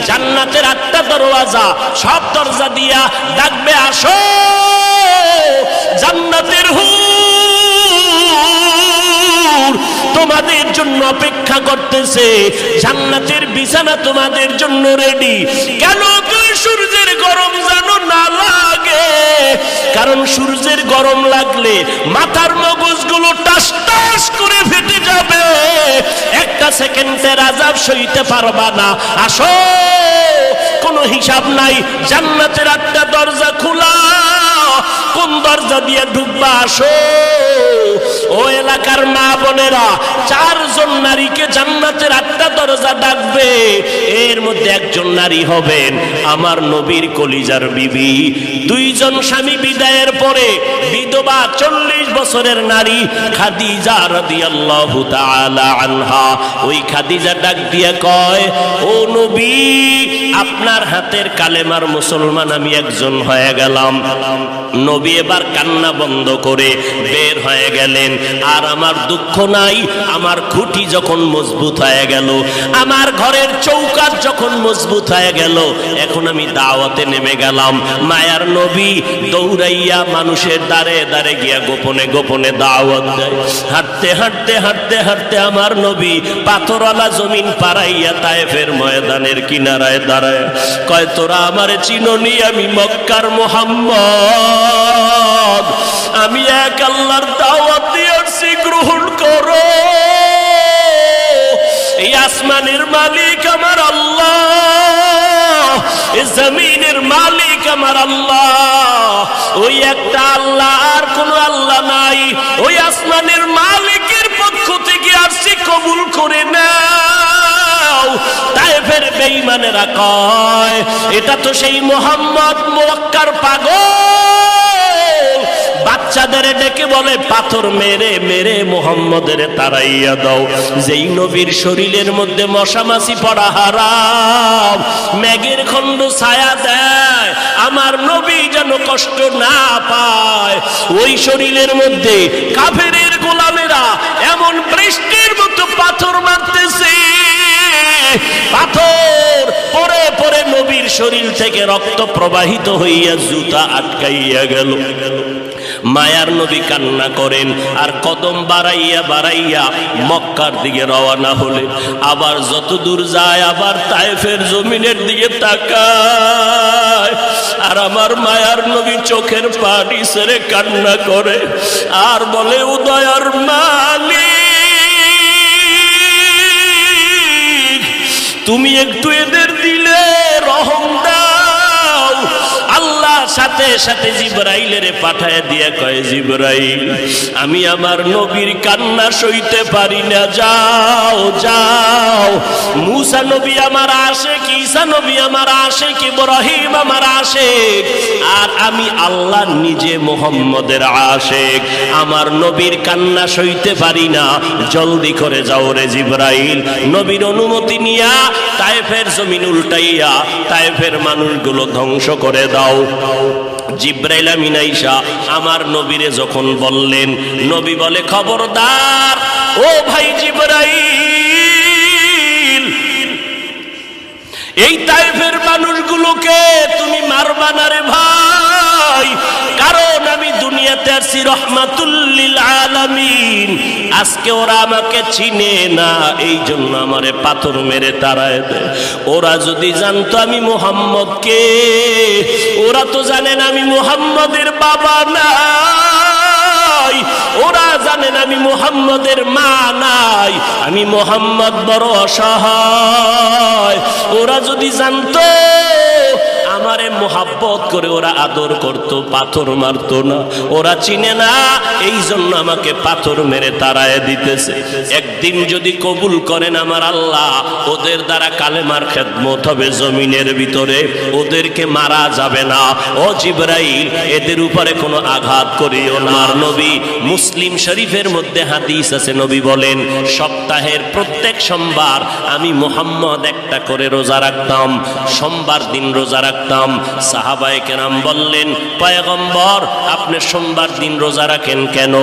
জান্নাতের 8টা দরওয়াজা, সব দরজা দিয়া ডাকবে, আসো জান্নাতের হুর তোমাদের জন্য অপেক্ষা করতেছে, জান্নাতের বিছানা তোমাদের জন্য রেডি। কেন? সূর্যের গরম যেন না লাগে, কারণ সূর্যের গরম লাগলে মাথার মগজগুলো টাস টাস করে ফেটে যাবে, একটা সেকেন্ডের আযাব সইতে পারবা না। আসো, কোনো হিসাব নাই, জান্নাতের 8টা দরজা খোলা, কোন দরজা দিয়ে ঢুকবা? আসো। ও এলাকার মা বোনেরা, 4 জন নারীকে জান্নাতের 8টা দরজা ডাকবে, এর মধ্যে একজন নারী হবেন আমার নবীর কলিজার বিবি। 2 জন স্বামী বিদায়ের পরে বিধবা 40 বছরের নারী খাদিজা রাদিয়াল্লাহু তাআলা আনহা। ওই খাদিজা ডাক দিয়ে কয়, ও নবী, আপনার হাতের কালেমার মুসলমান আমি একজন হয়ে গেলাম। নবী এবার কান্না বন্ধ করে বের হয়ে গেলেন। আর আমার দুঃখ নাই, আমার খুঁটি যখন মজবুত হয়ে গেল, আমার ঘরের চৌকাঠ যখন মজবুত হয়ে গেল, এখন আমি দাওয়াতে নেমে গেলাম। মায়ার নবী দৌড়াইয়া মানুষের দ্বারে দ্বারে গিয়া গোপনে গোপনে দাওয়াত দেয়। হাঁটতে হাঁটতে হাঁটতে হাঁটতে আমার নবী পাথরওয়ালা জমিন পাড়াইয়া তায়েফের ময়দানের কিনারায় দাঁড়ায় কয়, তোরা আমারে চিনোনি, আমি মক্কার মুহাম্মদ, আমি এক আল্লাহর দাওয়াত দিয়েছি, গ্রহণ করো। এই আসমানের মালিক আমার আল্লাহ, এই জমিনের মালিক আমার আল্লাহ, ওই একটা আল্লাহ, আর কোন আল্লাহ নাই। ওই আসমানের মালিকের পক্ষ থেকে আসছি, কবুল করে নাও। তায়েফের বেঈমানেরা কয়, এটা তো সেই মুহাম্মদ মক্কার পাগল। বাচ্চাদের ডেকে বলে, পাথর মেরে মেরে মুহাম্মদের তাড়াইয়া দাও। যেই নবীর শরীরের মধ্যে মশা মাছি পড়া হারাম, মেঘের খণ্ড ছায়া দেয়, আমার নবী যেন কষ্ট না পায়। ওই শরীরের মধ্যে কাফেরের গোলামেরা এমন বৃষ্টির মতো পাথর মারতেছে, পাথর পরে পরে নবীর শরীর থেকে রক্ত প্রবাহিত হইয়া জুতা আটকাইয়া গেল। মায়ার নবী কান্না করেন, আর কদম বাড়াইয়া বাড়াইয়া মক্কার দিকে রওনা হলে, আবার যত দূর যায় আবার তায়েফের জমিনের দিকে তাকায়, আর আমার মায়ার নবী চোখের পানি ছেড়ে কান্না করে আর বলে, উদয়ার মালিক, তুমি একটু এদের দিলে রহম দাও। আল্লাহ সাথে সাথে জিবরাইলের পাঠায় দিয়ে কয়, জিবরাইল, আমি আমার নবীর কান্না সইতে পারি না, যাও যাও। মুসা নবী আমার আশিক, ঈসা নবী আমার আশিক, ইব্রাহিম আমার আশিক, আর আমি আল্লাহ নিজে মুহাম্মদের আশিক। আমার নবীর কান্না সইতে পারি না, জলদি করে যাও রে জিবরাইল। নবীর অনুমতি নিয়া তায়েফের জমিন উল্টাইয়া তায়েফের মানুষগুলো ধ্বংস করে দাও। জিবরাইল আমিন আইসা আমার নবীরে যখন বললেন, নবী বলে, খবরদার ও ভাই জিবরাইল, এই তায়েফের মানুষগুলোকে তুমি মারবা না রে ভাই, কারণ আমি দুনিয়াতে আসছি রহমাতুল লিল আলামিন। আজকে ওরা আমাকে চিনে না, এই জন্য আমারে পাথর মেরে তাড়ায় দেয়। ওরা যদি জানতো আমি মুহাম্মদ কে, ওরা তো জানেন আমি মুহাম্মদের বাবা নাই, ওরা জানেন আমি মুহাম্মদের মা নাই, আমি মুহাম্মদ বড় অসহায়। ওরা যদি জানতো আমারে মোহাব্বত করে ওরা আদর করত, পাথর মারতো না। ওরা চিনে না, এই জন্য আমাকে পাথর মেরে তাড়ায় দিতেছে। একদিন যদি কবুল করেন আমার আল্লাহ, ওদের দ্বারা কালেমার খেদমত হবে জমিনের ভিতরে, ওদেরকে মারা যাবে না। ও জিবরাইল, এদের উপরে কোনো আঘাত করিও না। আর নবী মুসলিম শরীফের মধ্যে হাদিস আছে, নবী বলেন, সপ্তাহের প্রত্যেক সোমবার আমি মুহাম্মদ একটা করে রোজা রাখতাম। সোমবার দিন রোজা রাখতাম, সাহাবায়ে কেরাম বললেন, পয়গম্বর আপনি সোমবার দিন রোজা রাখেন কেন?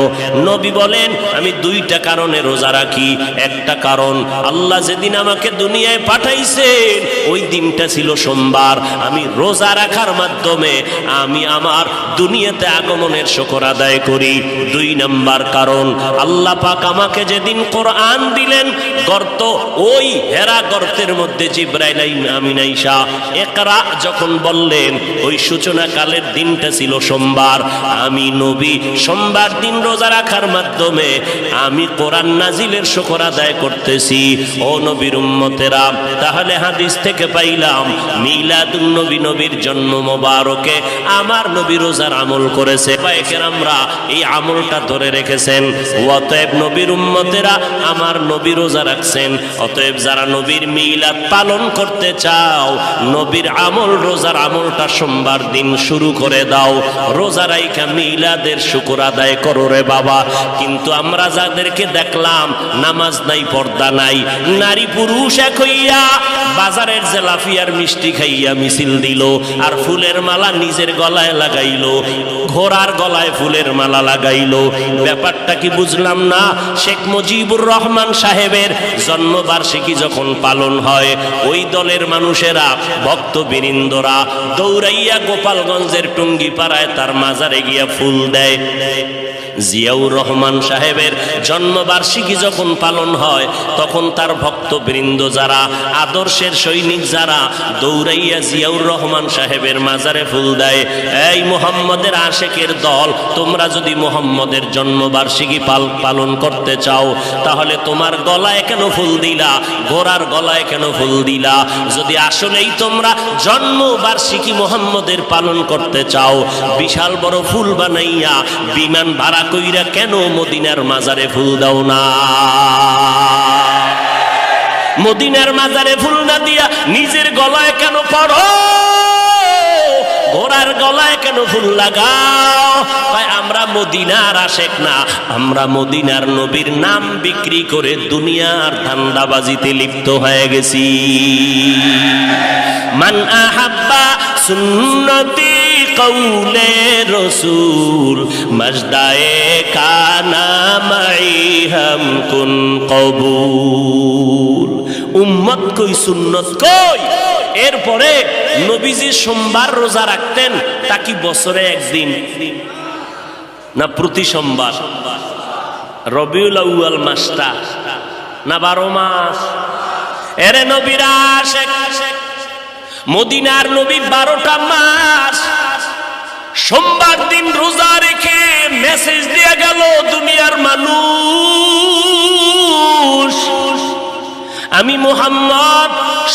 নবী বলেন, আমি দুইটা কারণে রোজা রাখি। একটা কারণ, আল্লাহ যেদিন আমাকে দুনিয়ায় পাঠাইছেন ওই দিনটা ছিল সোমবার। আমি রোজা রাখার মাধ্যমে আমি আমার দুনিয়াতে আগমনের শুকর আদায় করি। দুই নাম্বার কারণ, আল্লাহ পাক আমাকে যেদিন কোরআন দিলেন, গর্ত ওই হেরা গর্তের মধ্যে জিবরাইল আমিন আইসা ইকরা যখন বললেন, ওই সূচনা কালের দিনটা ছিল সোমবার। আমি নবী সোমবার দিন রোজা রাখার মাধ্যমে আমি কোরআন নাজিলের শুকর আদায় করতেছি। ও নবীর উম্মতেরা, তাহলে হাদিস থেকে পাইলাম মিলাদুন নবী, নবীর জন্ম মোবারকে আমার নবী রোজার আমল করেছে। পায়কেরামরা এই আমলটা ধরে রেখেছেন। অতএব নবীর উম্মতেরা আমার নবী রোজা রাখছেন। অতএব যারা নবীর মিলাদ পালন করতে চাও, নবীর আমল রোজার আমলটা সোমবার দিন শুরু করে দাও। রোজা রাইখা মিলাদের শুকর আদায় করো রে বাবা। কিন্তু আমরা যাদেরকে দেখলাম নামাজ নাই, পর্দা নাই, নারী পুরুষ এক হইয়া বাজারের জেলাফিয়ার মিষ্টি খাইয়া মিছিল দিল, আর ফুলের মালা নিজের গলায় লাগাইলো, ঘোড়ার গলায় ফুলের মালা লাগাইলো। ব্যাপারটা কি বুঝলাম না। শেখ মুজিবুর রহমান সাহেবের জন্মবার্ষিকী যখন পালন হয়, ওই দলের মানুষেরা, ভক্তবৃন্দরা দৌড়াইয়া গোপালগঞ্জের টুঙ্গিপাড়ায় তার মাজারে গিয়া ফুল দেয়। জিয়াউর রহমান সাহেবের জন্মবার্ষিকী যখন পালন হয়, তখন তার ভক্তবৃন্দ যারা, আদর্শের সৈনিক যারা, দৌড়াইয়া জিয়াউর রহমান সাহেবের মাজারে ফুল দেয়। এই মুহাম্মদের আশেকের দল, তোমরা যদি মুহাম্মদের জন্মবার্ষিকী পালন করতে চাও, তাহলে তোমার গলায় কেন ফুল দিলা? ঘোড়ার গলায় কেন ফুল দিলা? যদি আসলেই তোমরা জন্মবার্ষিকী মুহাম্মদের পালন করতে চাও, বিশাল বড় ফুল বানাইয়া বিমান ভাড়া কইরা কেন মদিনার মাজারে ফুল দাও না? মদিনার মাজারে ফুল না দিয়া নিজের গলায় কেন পড়ো? ঘোড়ার গলায় কেন ফুল লাগাও? তাই আমরা মদিনার আশেক না, আমরা মদিনার নবীর নাম বিক্রি করে দুনিয়ার ধান্দাবাজিতে লিপ্ত হয়ে গেছি। মান আহাব্বা সুন্নতি কৌলে রসুল মজদায়ে কানা মাই হাম কুন কবুল। উম্মত কই, সুন্নত কই? এরপরে নবীজি সোমবার রোজা রাখতেন, তা কি বছরে একদিন না প্রতি সোমবার? রবিউল আউয়াল মাসটা না 12 মাস? এরে নবীরা আশেক, মদিনার নবী 12টা মাস সোমবার দিন রোজা রেখে মেসেজ দিয়ে গেল দুনিয়ার মানুষ, আমি মুহাম্মদ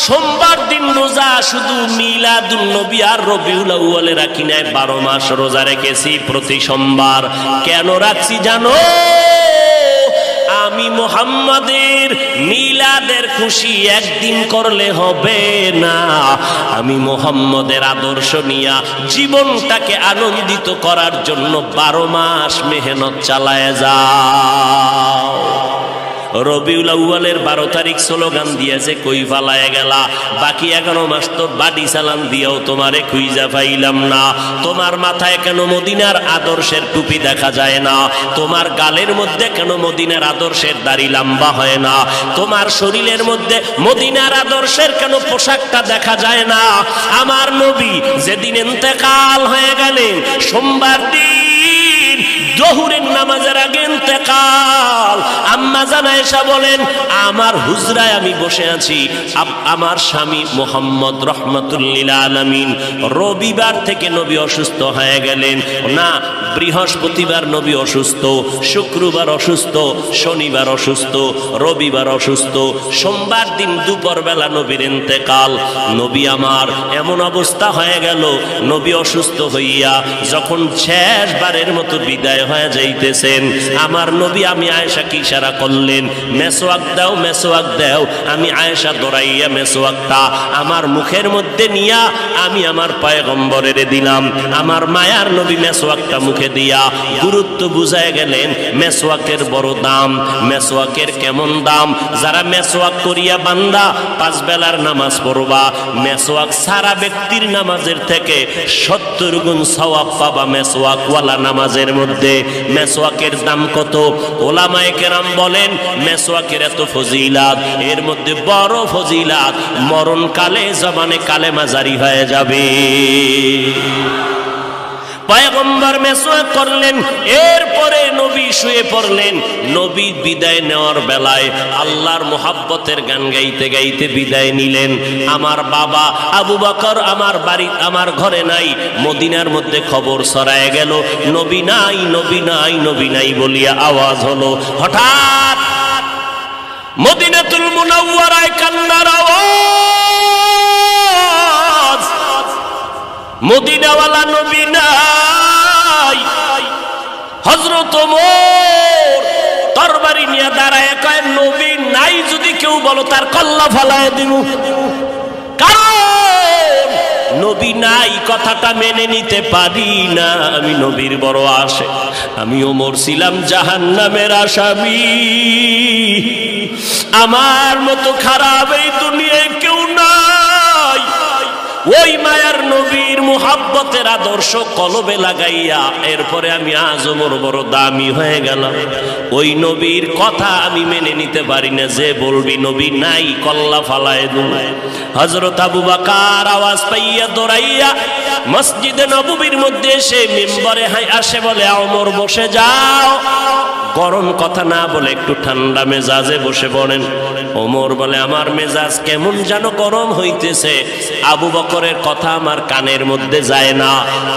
সোমবার দিন রোজা শুধু মিলাদুন নবী আর রবিউল আউয়ালে রাখি নাই, 12 মাস রোজা রেখেছি প্রতি সোমবার। কেন রাখছি জানো? আমি মুহাম্মাদের মিলাদের খুশি একদিন করলে হবে না, আমি মুহাম্মাদের আদর্শ নিয়া জীবনটাকে আনন্দিত করার জন্য 12 মাস মেহনত চালায় যাও। রবিউল আউয়ালের 12 তারিখ স্লোগান দিয়েছে, কই ফালায় গেলা? বাকি 11 মাস তো বাড়ি চালান দিয়েও তোমারে খুঁজা পাইলাম না। তোমার মাথায় কেন মদিনার আদর্শের টুপি দেখা যায় না? তোমার গালের মধ্যে কেন মদিনার আদর্শের দাড়ি লম্বা হয় না? তোমার শরীরের মধ্যে মদিনার আদর্শের কেন পোশাকটা দেখা যায় না? আমার নবী যেদিন ইন্তেকাল হয়ে গেলেন, সোমবার দিন জোহরের নামাজের আগে ইন্তেকাল, আম্মা জান আয়েশা বলেন, আমার হুজরায় আমি বসে আছি, আমার স্বামী মুহাম্মদ রাহমাতুল লিল আলামিন রবিবার থেকে নবী অসুস্থ হয়ে গেলেন না, বৃহস্পতিবার নবী অসুস্থ, শুক্রবার অসুস্থ, শনিবার অসুস্থ, রবিবার অসুস্থ, সোমবার দিন দুপুর বেলা নবীর ইন্তেকাল। নবী আমার এমন অবস্থা হয়ে গেল, নবী অসুস্থ হইয়া যখন শেষবারের মতো বিদায় হয়ে যাইতেছেন। আমার নবী আমি আয়েশাকে ইশারা করলেন, মেসওয়াক দাও, মেসওয়াক দাও। আমি আয়েশা দৌড়াইয়া মেসওয়াকটা আমার মুখের মধ্যে নিয়া আমি আমার পয়গম্বরের দিলাম। আমার মায়ার নবী মেসওয়াকটা মুখে দিয়া গুরুত্ব বুঝায় গেলেন। মেসওয়াকের বড় দাম, মেসওয়াকের কেমন দাম। যারা মেসওয়াক করিয়া বান্দা 5 বেলার নামাজ পড়বা, মেসওয়াক সারা ব্যক্তির নামাজের থেকে 70 গুণ সওয়াব পাবা মেসওয়াকওয়ালা নামাজের মধ্যে। মেসওয়াকের দাম কত? ওলামায়ে কেরাম বলেন মেসওয়াকের এত ফজিলাত, এর মধ্যে বড় ফজিলাত মরণকালে জবানে কালেমা জারি হয়ে যাবে। পয়গম্বর মেসওয়াক করলেন, এরপরে নবী শুয়ে পড়লেন। নবী বিদায় নেওয়ার বেলায় আল্লাহর মোহাব্বতের গান গাইতে গাইতে বিদায় নিলেন। আমার বাবা আবু বকর আমার বাড়ি আমার ঘরে নাই, মদিনার মধ্যে খবর ছড়ায় গেল নবী নাই, নবী নাই, নবী নাই বলিয়া আওয়াজ হলো। হঠাৎ মদিনাতুল মুনাওয়ারায় কান্নার আওয়াজ, মদিনাওয়ালা নবী নাই। হযরত ওমর তরবারি নিয়ে দাঁড়ায় কয়, নবী নাই যদি কেউ বলো তার কল্লা ফালায় দিব। কারণ নবী নাই কথাটা মেনে নিতে পারি না। আমি নবীর বড় আশিক, আমি ওমর ছিলাম জাহান্নামের আসামি। আমার মতো খারাপ এই দুনিয়ায় কেউ নাই। ওই মায়ার নবীর মুহাব্বতের আদর্শ কলবে লাগাইয়া এরপরে আমি আজ ওমর বড় দামি হয়ে গেলাম। ওই নবীর কথা আমি মেনে নিতে পারি না। যে বলবি নবী নাই কল্লা ফালায় দুম। হযরত আবু বকর আওয়াজ পাইয়া দৌড়াইয়া মসজিদে নববীর মধ্যে এসে মিম্বরে আসে, বলে ওমর বসে যাও। গরম কথা না বলে একটু ঠান্ডা মেজাজে বসে পড়েন। ওমর বলে আমার মেজাজ কেমন যেন গরম হইতেছে। আবু বকরের কথা আমার কানের মধ্যে যায় না,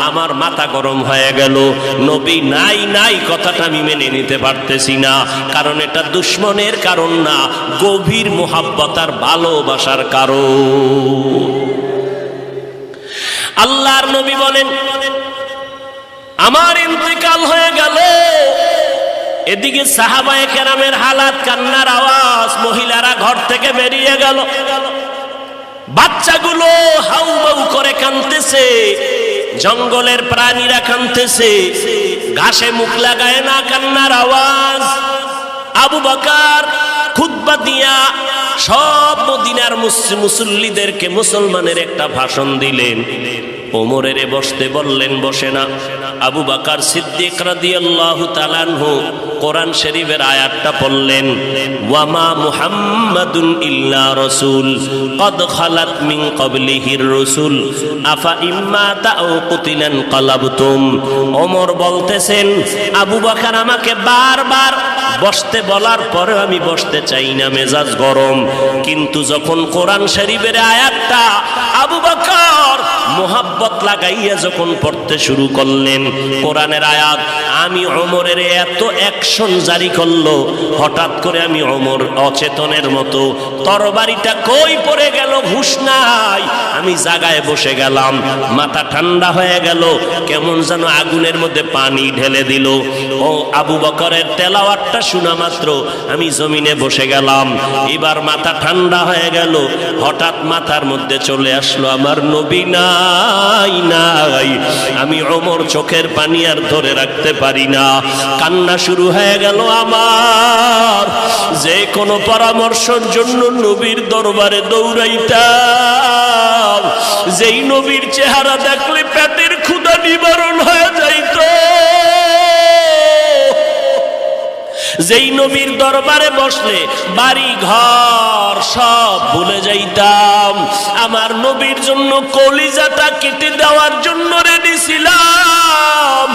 আমার মাথা গরম হয়ে গেল। নবী নাই নাই কথাটা আমি মেনে নিতে পারতেছি না। কারণ এটা দুশ্মনের কারণ না, গভীর মুহাব্বত আর ভালোবাসার কারণ। আল্লাহর নবী বলেন আমার ইন্তেকাল হয়ে গেল। এদিকে সাহাবায়ে কেরামের হালাত, কান্নার আওয়াজ। মহিলারা ঘর থেকে বেরিয়ে গেল, বাচ্চাগুলো হাউমাউ করে কাঁদতেছে, জঙ্গলের প্রাণীরা কাঁদতেছে, ঘাসে মুখ লাগায় না, কান্নার আওয়াজ। আবু বকর খুতবা দিয়া সব মদিনার মুসল্লিদেরকে মুসলমানের একটা ভাষণ দিলেন। ওমরের বসতে বললেন, বসে না। আবু বকর সিদ্দিক রাদিয়াল্লাহু তাআলা আনহু কোরআন শরীফের আয়াতটা পড়লেন, ওয়ামা মুহাম্মাদুন ইল্লা রাসূল কদ খালাত মিন ক্বাবলিহির রাসূল আফা ইম্মা তাও কুতিলান ক্বালাবতুম। ওমর বলতেছেন আবু বকর আমাকে বারবার বসতে বলার পরে আমি বসতে চাই না, মেজাজ গরম। কিন্তু যখন কোরআন শরীফের আয়াতটা আবু বকর মোহাব্বত লাগাইয়া যখন পড়তে শুরু করলেন কোরআনের আয়াত, আমি ওমরের এত অ্যাকশন জারি করলো, হঠাৎ করে আমি ওমর অচেতনের মতো তরবারিটা কই পড়ে গেল হুঁশ নাই। আমি জায়গায় বসে গেলাম, মাথা ঠান্ডা হয়ে গেল, কেমন যেন আগুনের মধ্যে পানি ঢেলে দিল। ও আবু বকরের তেলাওয়াতটা শোনা মাত্র আমি জমিনে বসে গেলাম। এবার মাথা ঠান্ডা হয়ে গেল, হঠাৎ মাথার মধ্যে চলে আসলো আমার নবী নাই নাই। আমি ওমর চোখের পানি আর ধরে রাখতে পারি না, কান্না শুরু হয়ে গেল আমার। যে কোনো পরামর্শের জন্য নবীর দরবারে দৌড়াইতাম, যেই নবীর চেহারা দেখলে পেটের ক্ষুধা নিবারণ হয়ে যাইত, যেই নবীর দরবারে বসলে বাড়ি ঘর সব ভুলে যাইতাম। আমার নবীর জন্য কলিজাটা কেটে দেওয়ার জন্য রেডি ছিলাম।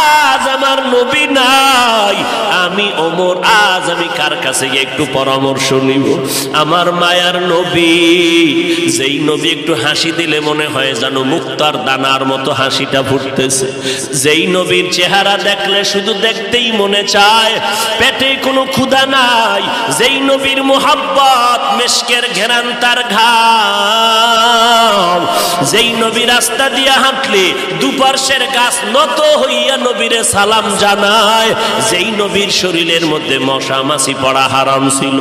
আজ আমার নবী নাই, আমি ওমর আজ আমি কার কাছে গিয়ে একটু পরামর্শ নিব? আমার মায়ার নবী, যেই নবী একটু হাসি দিলে মনে হয় যেন মুক্তার দানার মতো হাসিটা ফুটতেছে, যেই নবীর চেহারা দেখলে শুধু দেখতেই মনে চায়, পেটে কোনো ক্ষুধা নাই, যেই নবীর মুহাব্বত মেশকের ঘেরান তার ঘাম, যেই নবী রাস্তা দিয়া হাঁটলে দুপার্শ্বের গাছ নত হইয়া নবীরে সালাম জানায়, যেই নবীর শরীরের মধ্যে মশা মাছি পড়া হারাম ছিল,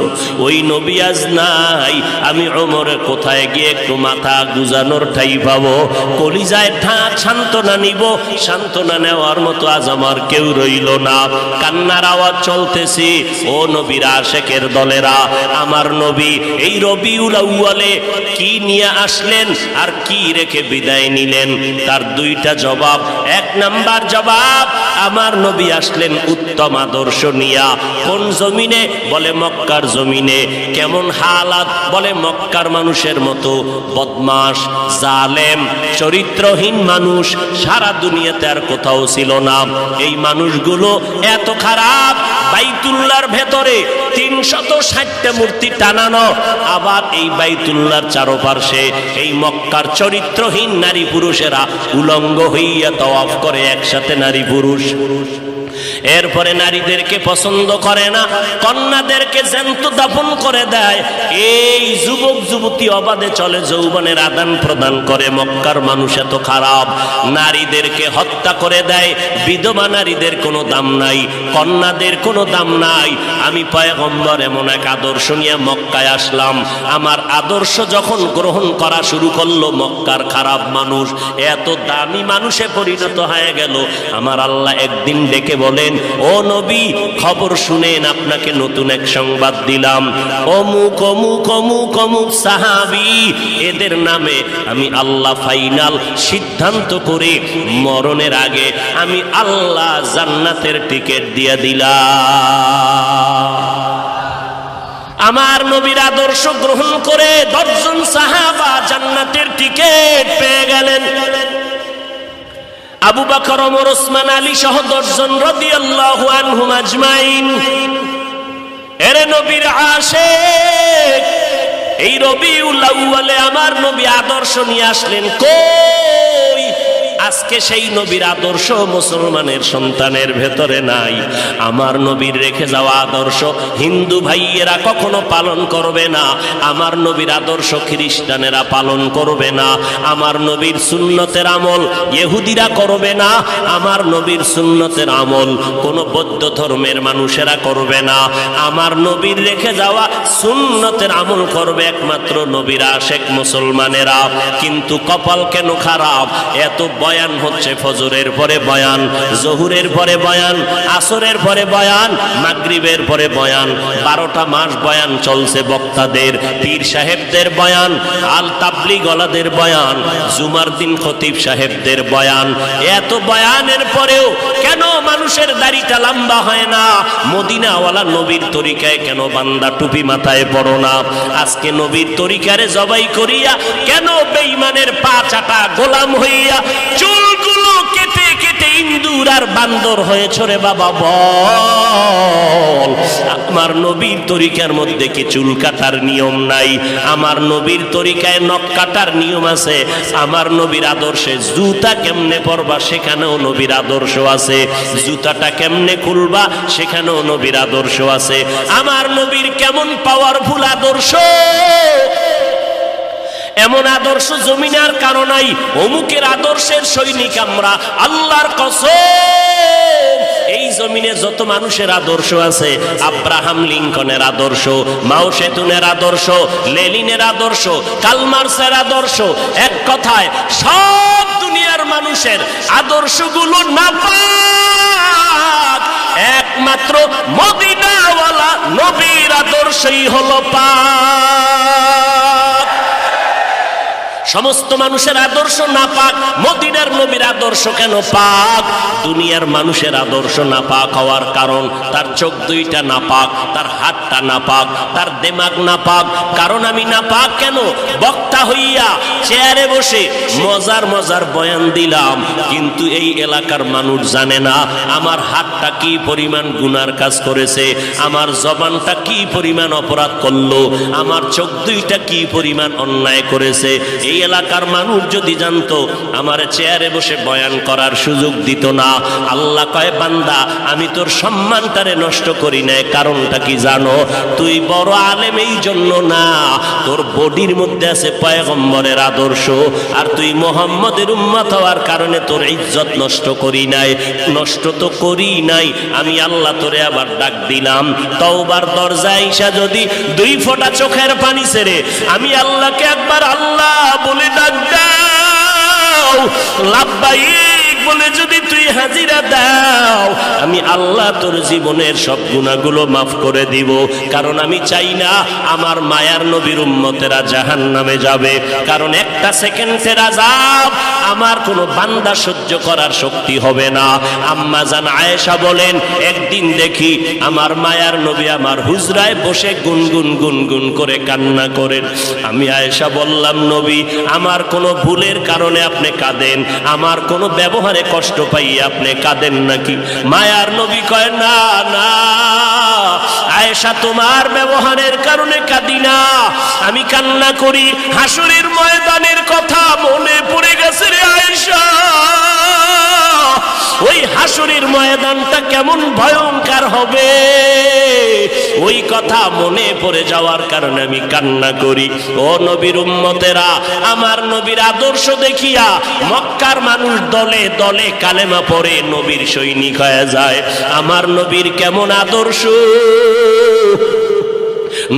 ওই নবী আজ নাই। আমি ওমরে কোথায় গিয়ে একটু মাথা গুজানোর ঠাই পাবো, কলিজায় ঠাক সান্ত্বনা নিব, সান্ত্বনা নেওয়ার মতো আজ আমার কেউ রইল না। কান্নার আওয়াজ চলতেছি। ও নবীর আশেকের দলেরা, আমার নবী এই রবিউল আউয়ালে কি নিয়ে আসলেন আর কি রেখে বিদায় নিলেন? তার দুইটা জবাব। এক নাম্বার জবাব, আমার নবী আসলেন উত্তম আদর্শ নিয়া। কোন জমিনে? বলে মক্কার জমিনে। কেমন হালাত? বলে মক্কার মানুষের মতো বদমাশ, জালেম, চরিত্রহীন মানুষ সারা দুনিয়াতে আর কোথাও ছিল না। এই মানুষগুলো এত খারাপ, বাইতুল্লাহর ভেতরে 360টা মূর্তি টানানো, আবার এই বাইতুল্লাহর চারপাশে এই মক্কার চরিত্রহীন নারী পুরুষেরা উলঙ্গ হইয়া তাওয়াফ করে একসাথে নারী পুরুষ। এরপরে নারীদেরকে পছন্দ করে না, কন্যাদেরকে জ্যান্ত দাফন করে দেয়। এই যুবক যুবতী অবাধে চলে, যৌবনের আদান প্রদান করে। মক্কার মানুষ এত খারাপ, নারীদেরকে হত্যা করে দেয়। বিধবা নারীদের কোনো দাম নাই, কন্যাদের কোনো দাম নাই। আমি পয়গম্বর এমন এক আদর্শ নিয়ে মক্কায় আসলাম। আমার আদর্শ যখন গ্রহণ করা শুরু করলো, মক্কার খারাপ মানুষ এত দামি মানুষে পরিণত হয়ে গেল। আমার আল্লাহ একদিন ডেকে বলেন, ও নবী খবর শুনেন, আপনাকে নতুন এক সংবাদ দিলাম। অমুক অমুক অমুক অমুক সাহাবী, এদের নামে আমি আল্লাহ ফাইনাল সিদ্ধান্ত করে মরণের আগে আমি আল্লাহ জান্নাতের টিকিট দিয়ে দিলাম। আমার নবীর আদর্শ গ্রহণ করে 10 জন সাহাবা জান্নাতের টিকিট পেয়ে গেলেন। আবু বকর, ওমর, ওসমান, আলী সহ 10 জন রাদিয়াল্লাহু আনহুম আজমাইন। এর নবীর আশিক, এই রবিউল আউয়ালে আমার নবী আদর্শ নিয়ে আসলেন। কই আজকে সেই নবীর আদর্শ মুসলমানের সন্তানের ভেতরে নাই। আমার নবীর রেখে যাওয়া আদর্শ হিন্দু ভাইয়েরা কখনো পালন করবে না। আমার নবীর আদর্শ খ্রিস্টানেরা পালন করবে না। আমার নবীর সুন্নতের আমল ইহুদিরা করবে না। আমার নবীর সুন্নতের আমল কোন বৌদ্ধ ধর্মের মানুষেরা করবে না। আমার নবীর রেখে যাওয়া সুন্নতের আমল করবে একমাত্র নবীর আশেক মুসলমানেরা। কিন্তু কপাল কেন খারাপ, এত বয়ান হচ্ছে, ফজরের পরে বয়ান, জোহরের পরে বয়ান, আসরের পরে বয়ান, মাগরিবের পরে বয়ান, 12টা মাস বয়ান চলছে বক্তাদের, পীর সাহেবদের বয়ান, আল তাবলিগওয়ালাদের বয়ান, জুমার দিন খতিব সাহেবদের বয়ান। এত বয়ানের পরেও কেন মানুষের দাড়িটা লম্বা হয় না? মদিনাওয়ালা নবীর তরিকায় কেন বান্দা টুপি মাথায় পড়ো না? আজকে নবীর তরিকারে জবাই করিয়া কেন বেঈমানের পা চাটা গোলাম হইয়া চুলগুলো কেটে কেটে ইন্দুর আর বান্দর হয়েছ রে বাবা? বল, আমার নবীর তরিকার মধ্যে কি চুল কাটার নিয়ম নাই? আমার নবীর তরিকায় নখ কাটার নিয়ম আছে। আমার নবীর আদর্শে জুতা কেমনে পরবা সেখানেও নবীর আদর্শ আছে। জুতাটা কেমনে খুলবা সেখানেও নবীর আদর্শ আছে। আমার নবীর কেমন পাওয়ারফুল আদর্শ! এমন আদর্শ জমিনে আর কারো নাই। অমুকের আদর্শের সৈনিক আমরা, আল্লাহর কসম। এই জমিনে যত মানুষের আদর্শ আছে, আব্রাহাম লিঙ্কনের আদর্শ, মাও সেতুনের আদর্শ, লেনিনের আদর্শ, কালমার্সের আদর্শ, এক কথায় সব দুনিয়ার মানুষের আদর্শগুলো নাপাক। একমাত্র মদিনাওয়ালা নবীর আদর্শই হলো পাক। সমস্ত মানুষের আদর্শ নাপাক, মদিনার নবীর আদর্শ কেন পাক? দুনিয়ার মানুষের আদর্শ নাপাক হওয়ার কারণ তার চোখ দুইটা নাপাক, তার হাতটা নাপাক, তার দিমাগ নাপাক। কারণ আমি নাপাক কেন? বক্তা হইয়া চেয়ারে বসে মজার মজার বয়ান দিলাম, কিন্তু এই এলাকার মানুষ জানে না আমার হাতটা কি পরিমাণ গুনার কাজ করেছে, আমার জবানটা কি পরিমাণ অপরাধ করলো, আমার চোখ দুইটা কি পরিমাণ অন্যায় করেছে। এই এলাকার মানুষ যদি জানতো আমার চেয়ারে বসে বয়ান করার সুযোগ দিত না। আল্লাহ কয় বান্দা আমি তোর সম্মানটারে নষ্ট করি না, কারণটা কি জানো? তুই বড় আলেম এই জন্য না, তোর বডির মধ্যে আছে পয়গম্বরের আদর্শ, আর তুই মুহাম্মদের উম্মত হওয়ার কারণে তোর ইজ্জত নষ্ট করি নাই। নষ্ট তো করি নাই, আমি আল্লাহ তোরে আবার ডাক দিলাম। তওবার দরজায় আইসা যদি 2 ফোঁটা চোখের পানি ছেড়ে আমি আল্লাহকে একবার আল্লাহ বলে ডাক দাও, লাব্বাইক বলে যদি তুই হাজিরা দাও, আমি আল্লাহ তোর জীবনের সব গুনাহগুলো মাফ করে দিব। কারণ আমি চাই না আমার মায়ার নবীর উম্মতেরা জাহান্নামে যাবে, কারণ একটা সেকেন্ডের আযাব আমার কোনো বান্দা সহ্য করার শক্তি হবে না। আম্মা জান আয়েশা বলেন, একদিন দেখি আমার মায়ার নবী আমার হুজরায় বসে গুনগুন গুনগুন করে কান্না করেন। আমি আয়েশা বললাম, নবী আমার কোনো ভুলের কারণে আপনি কাঁদেন, আমার কোনো ব্যবহারে কষ্ট পাই আপনি কাঁদেন নাকি? মায়ার নবী কয়, না না আয়েশা, তোমার ব্যবহারের কারণে কাঁদি না, আমি কান্না করি হাসরের ময়দানের কথা মনে পড়ে গেছে রে আয়েশা। ওই হাসরের ময়দানটা কেমন ভয়ঙ্কর হবে, ওই কথা মনে পড়ে যাওয়ার কারণে আমি কান্না করি। ও নবীর উম্মতেরা, আমার নবীর আদর্শ দেখিয়া মক্কার মানুষ দলে দলে কালেমা পড়ে নবীর সৈনিক হয়ে যায়। আমার নবীর কেমন আদর্শ!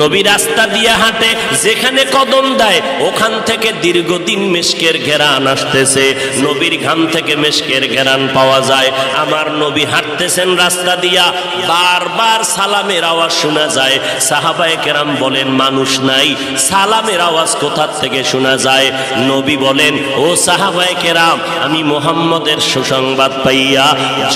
নবী রাস্তা দিয়ে হাঁটে, যেখানে কদম দেয় ওখান থেকে দীর্ঘদিন মিশকের ঘেরান আসতেছে, নবীর ঘাম থেকে মিশকের ঘেরান পাওয়া যায়। আমার নবী হাঁটতেছেন রাস্তা দিয়া, বারবার সালামের আওয়াজ শোনা যায়। সাহাবায়ে কেরাম বলেন, মানুষ নাই, সালামের আওয়াজ কোথা থেকে শোনা যায়? নবী বলেন, ও সাহাবায়ে কেরাম, আমি মুহাম্মদের সুসংবাদ পাইয়া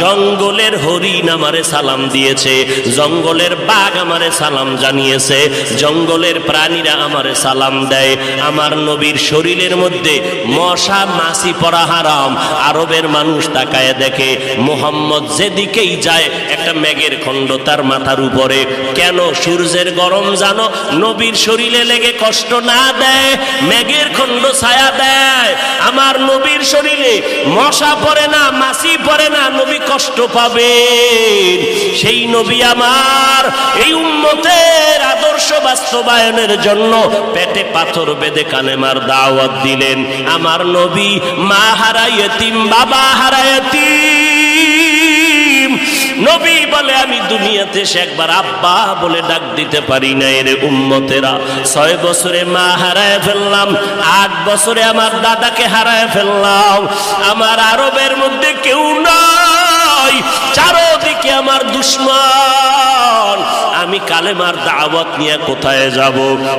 জঙ্গলের হরিণ আমারে সালাম দিয়েছে, জঙ্গলের বাঘ আমারে সালাম জানিয়েছে, জঙ্গলের প্রাণীরা আমারে সালাম দেয়। আমার নবীর শরীরের মধ্যে মশা মাছি পড়া হারাম। আরবের মানুষ তাকায় দেখে মুহাম্মদ যেদিকেই যায় একটা মেঘের খণ্ড তার মাথার উপরে। কেন? সূর্যের গরম জানো নবীর শরীরে লেগে কষ্ট না দেয়, মেঘের খণ্ড ছায়া দেয়। আমার নবীর শরীরে মশা পড়ে না, মাছি পড়ে না, নবী কষ্ট পাবে। সেই নবী আমার এই উম্মতের আদর্শ বাস্তবায়নের জন্য পেটে পাথর বেঁধে কালেমার দাওয়াত দিলেন। আমার নবী মা হারা ইয়েতিম, বাবা হারা ইয়েতিম। নবী বলে, আমি দুনিয়াতে সে একবার আব্বা বলে ডাক দিতে পারি না। এর উম্মতেরা 6 বছরে মা হারায় ফেললাম, 8 বছরে আমার দাদাকে হারায় ফেললাম। আমার আরবের মধ্যে কেউ নাই, চারদিকে আমার দুশমন। আমি কালেমার দাওয়াত নিয়ে কোথায় যাব?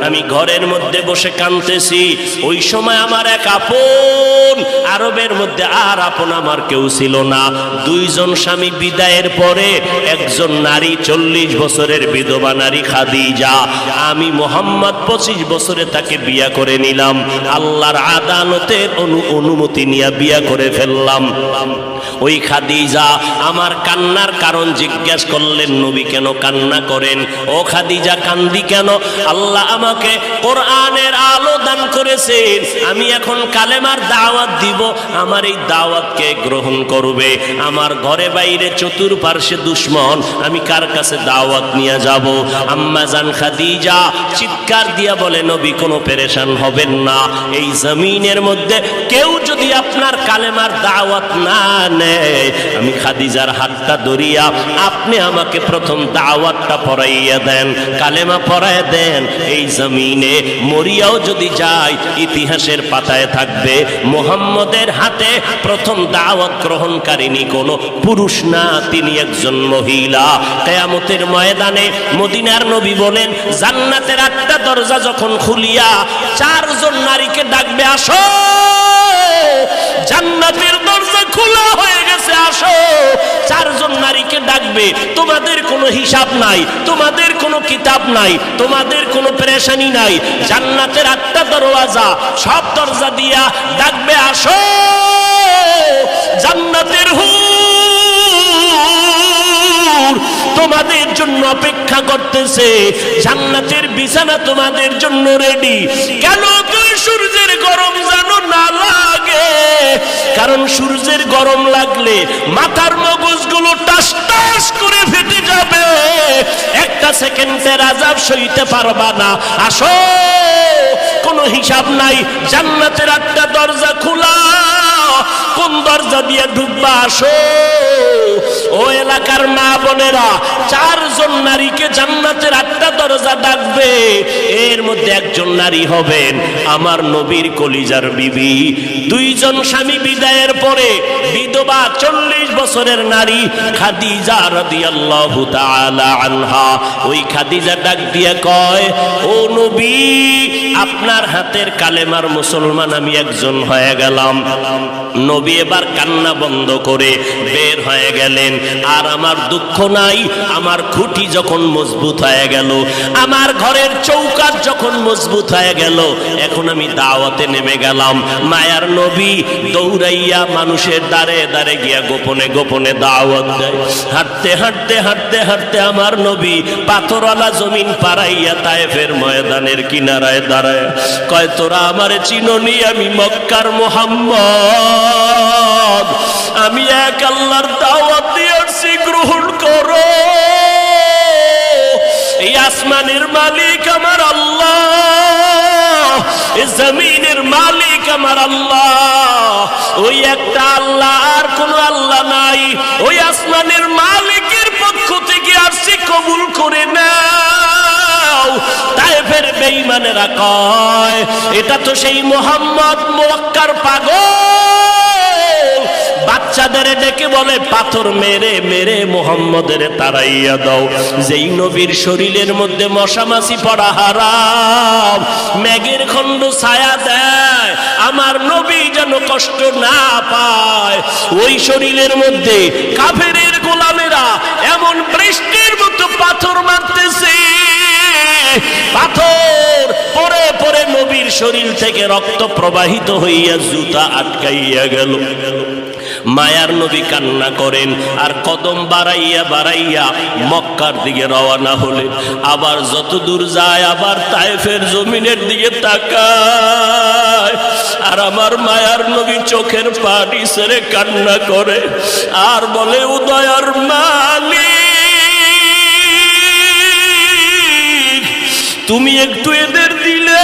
আমি ঘরের মধ্যে বসে কাঁদতেছি। ওই সময় আমার এক আপন, আরবের মধ্যে আর আপন আমার কেউ ছিল না। 2 জন স্বামী বিদায়ের পরে একজন নারী, 40 বছরের বিধবা নারী খাদিজা। আমি মুহাম্মদ 25 বছরে তাকে বিয়া করে নিলাম, আল্লাহর আদালতের অনুমতি নিয়ে বিয়া করে ফেললাম। ওই খাদিজা আমার কান্নার কারণ জিজ্ঞাসা করলেন, নবী কেন কান্না করেন? ও খাদিজা কান্দি কেন? আল্লাহ আমাকে কোরআনের আলো দান করেছেন, আমি এখন কালেমার দাওয়াত দিব, আমার এই দাওয়াতকে গ্রহণ করবে। আমার ঘরে বাইরে চতুর্পার্শ্বে দুশমন, আমি কার কাছে দাওয়াত নিয়ে যাব? আম্মা জান খাদিজা চিৎকার দিয়া বলে, নবী কোনো পেরেশান হবেন না, এই জমিনের মধ্যে কেউ যদি আপনার কালেমার দাওয়াত না নেয়, আমি খাদিজার হাতটা ধরিয়া আপনি আমাকে প্রথম দাওয়াতটা পড়াইয়া দেন, কালেমা পড়াইয়া দেন। এই জমিনে মরিয়াও যদি যায়, ইতিহাসের পাতায় থাকবে মুহাম্মদের হাতে প্রথম দাওয়াত গ্রহণকারিনী কোনো পুরুষ না, তিনি একজন মহিলা। কিয়ামতের ময়দানে মদিনার নবী বলেন, জান্নাতের 8টা দরজা যখন খুলিয়া 4 জন নারীকে ডাকবে, আসো, জান্নাতের দরজা খোলা হয়ে গেছে, আসো। 4 জন নারীকে ডাকবে, তোমাদের কোনো হিসাব নাই, তোমাদের কোনো কিতাব নাই, তোমাদের কোনো পেরেশানি নাই। জান্নাতের 8টা দরওয়াজা, সব দরজা দিয়া ডাকবে, আসো, জান্নাতের হুর তোমাদের জন্য অপেক্ষা করতেছে, জান্নাতের বিছানা তোমাদের জন্য রেডি। কেন? তুই সূর্যের গরম জানো কারণ সূর্যের গরম লাগলে মাথার মগজগুলো টাস টাস করে ফেটে যাবে, একটা সেকেন্ডের আযাব সইতে পারবা না। আসো, কোনো হিসাব নাই, জান্নাতের 8টা দরজা খোলা, কোন দরজা দিয়ে ঢুকবা? আসো। ও এলাকার মা বোনেরা, 4 জন নারীকে জান্নাতের 8টা দরজা ডাকবে, এর মধ্যে একজন নারী হবেন আমার নবীর কলিজার বিবি। 2 জন স্বামী বিদায়ের পরে বিধবা 40 বছরের নারী খাদিজা রাদিয়াল্লাহু তাআলা আনহা। ওই খাদিজা ডাক দিয়ে কয়, ও নবী, আপনার হাতের কালেমার মুসলমান আমি একজন হয়ে গেলাম। নবী এবার কান্না বন্ধ করে বের হয়ে গেলেন। আর আমার দুঃখ নাই, আমার খুঁটি যখন মজবুত হয়ে গেল, আমার ঘরের চৌকাঠ যখন মজবুত হয়ে গেল, এখন আমি দাওয়াতে নেমে গেলাম। মায়ার নবী দৌড়াইয়া মানুষের দ্বারে দ্বারে গিয়া গোপনে গোপনে দাওয়াত দেয়। হাঁটতে হাঁটতে হাঁটতে হাঁটতে আমার নবী পাথরওয়ালা জমিন পাড়াইয়া তায়েফের ময়দানের কিনারায় দাঁড়ায় কয়, তোরা আমারে চিনোনি, আমি মক্কার মুহাম্মদ, আমি এক আল্লাহর দাওয়াত দিয়ে আসছি, গ্রহণ করো। এই আসমানের মালিক আমার আল্লাহ, এই জমিনের মালিক আমার আল্লাহ, ওই একটা আল্লাহ, আর কোন আল্লাহ নাই। ওই আসমানের মালিকের পক্ষ থেকে আসছি, কবুল করে নাও। তায়েফের বেঈমানেরা কয়, এটা তো সেই মুহাম্মদ মক্কার পাগল। বাচ্চাদের ডেকে বলে, পাথর মেরে মেরে মুহাম্মদের তাড়াইয়া দাও। যেই নবীর শরীরের মধ্যে মশামাছি পড়া হারাম, মেঘের খণ্ড ছায়া দেয়, আমার নবী যেন কষ্ট না পায়। ওই শরীরের মধ্যে কাফেরের গোলামেরা এমন বৃষ্টির মতো পাথর মারতেছে, পাথর পরে পরে নবীর শরীর থেকে রক্ত প্রবাহিত হইয়া জুতা আটকাইয়া গেল। মায়ার নবী কান্না করেন আর কদম বাড়াইয়া বাড়াইয়া মক্কার দিকে রওনা হলেন। আবার যত দূর যায় আবার তায়েফের জমিনের দিকে তাকায়, আর আমার মায়ার নবী চোখের পানি ছেড়ে কান্না করে আর বলে, উদয়ার মালিক, তুমি একটু এদের দিলে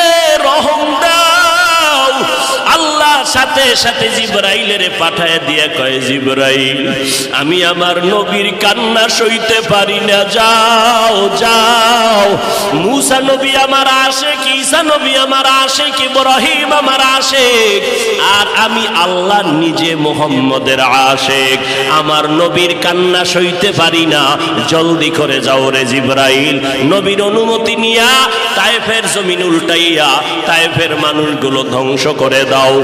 রহম দাও। আল্লাহ সাথে সাথে জিবরাইলের পাঠায় দিয়ে কয়, জিবরাইল, আমি আমার নবীর কান্না সইতে পারি না, যাও যাও। মুসা নবী আমার আশিক, ঈসা নবী আমার আশিক, ইব্রাহিম আমার আশিক, আর আমি আল্লাহ নিজে মুহাম্মদের আশিক। আমার নবীর কান্না সইতে পারি না, জলদি করে যাও রে জিবরাইল। নবীর অনুমতি নিয়া তায়েফের জমিন উল্টাইয়া তায়েফের মানুষগুলো ধ্বংস করে দাও।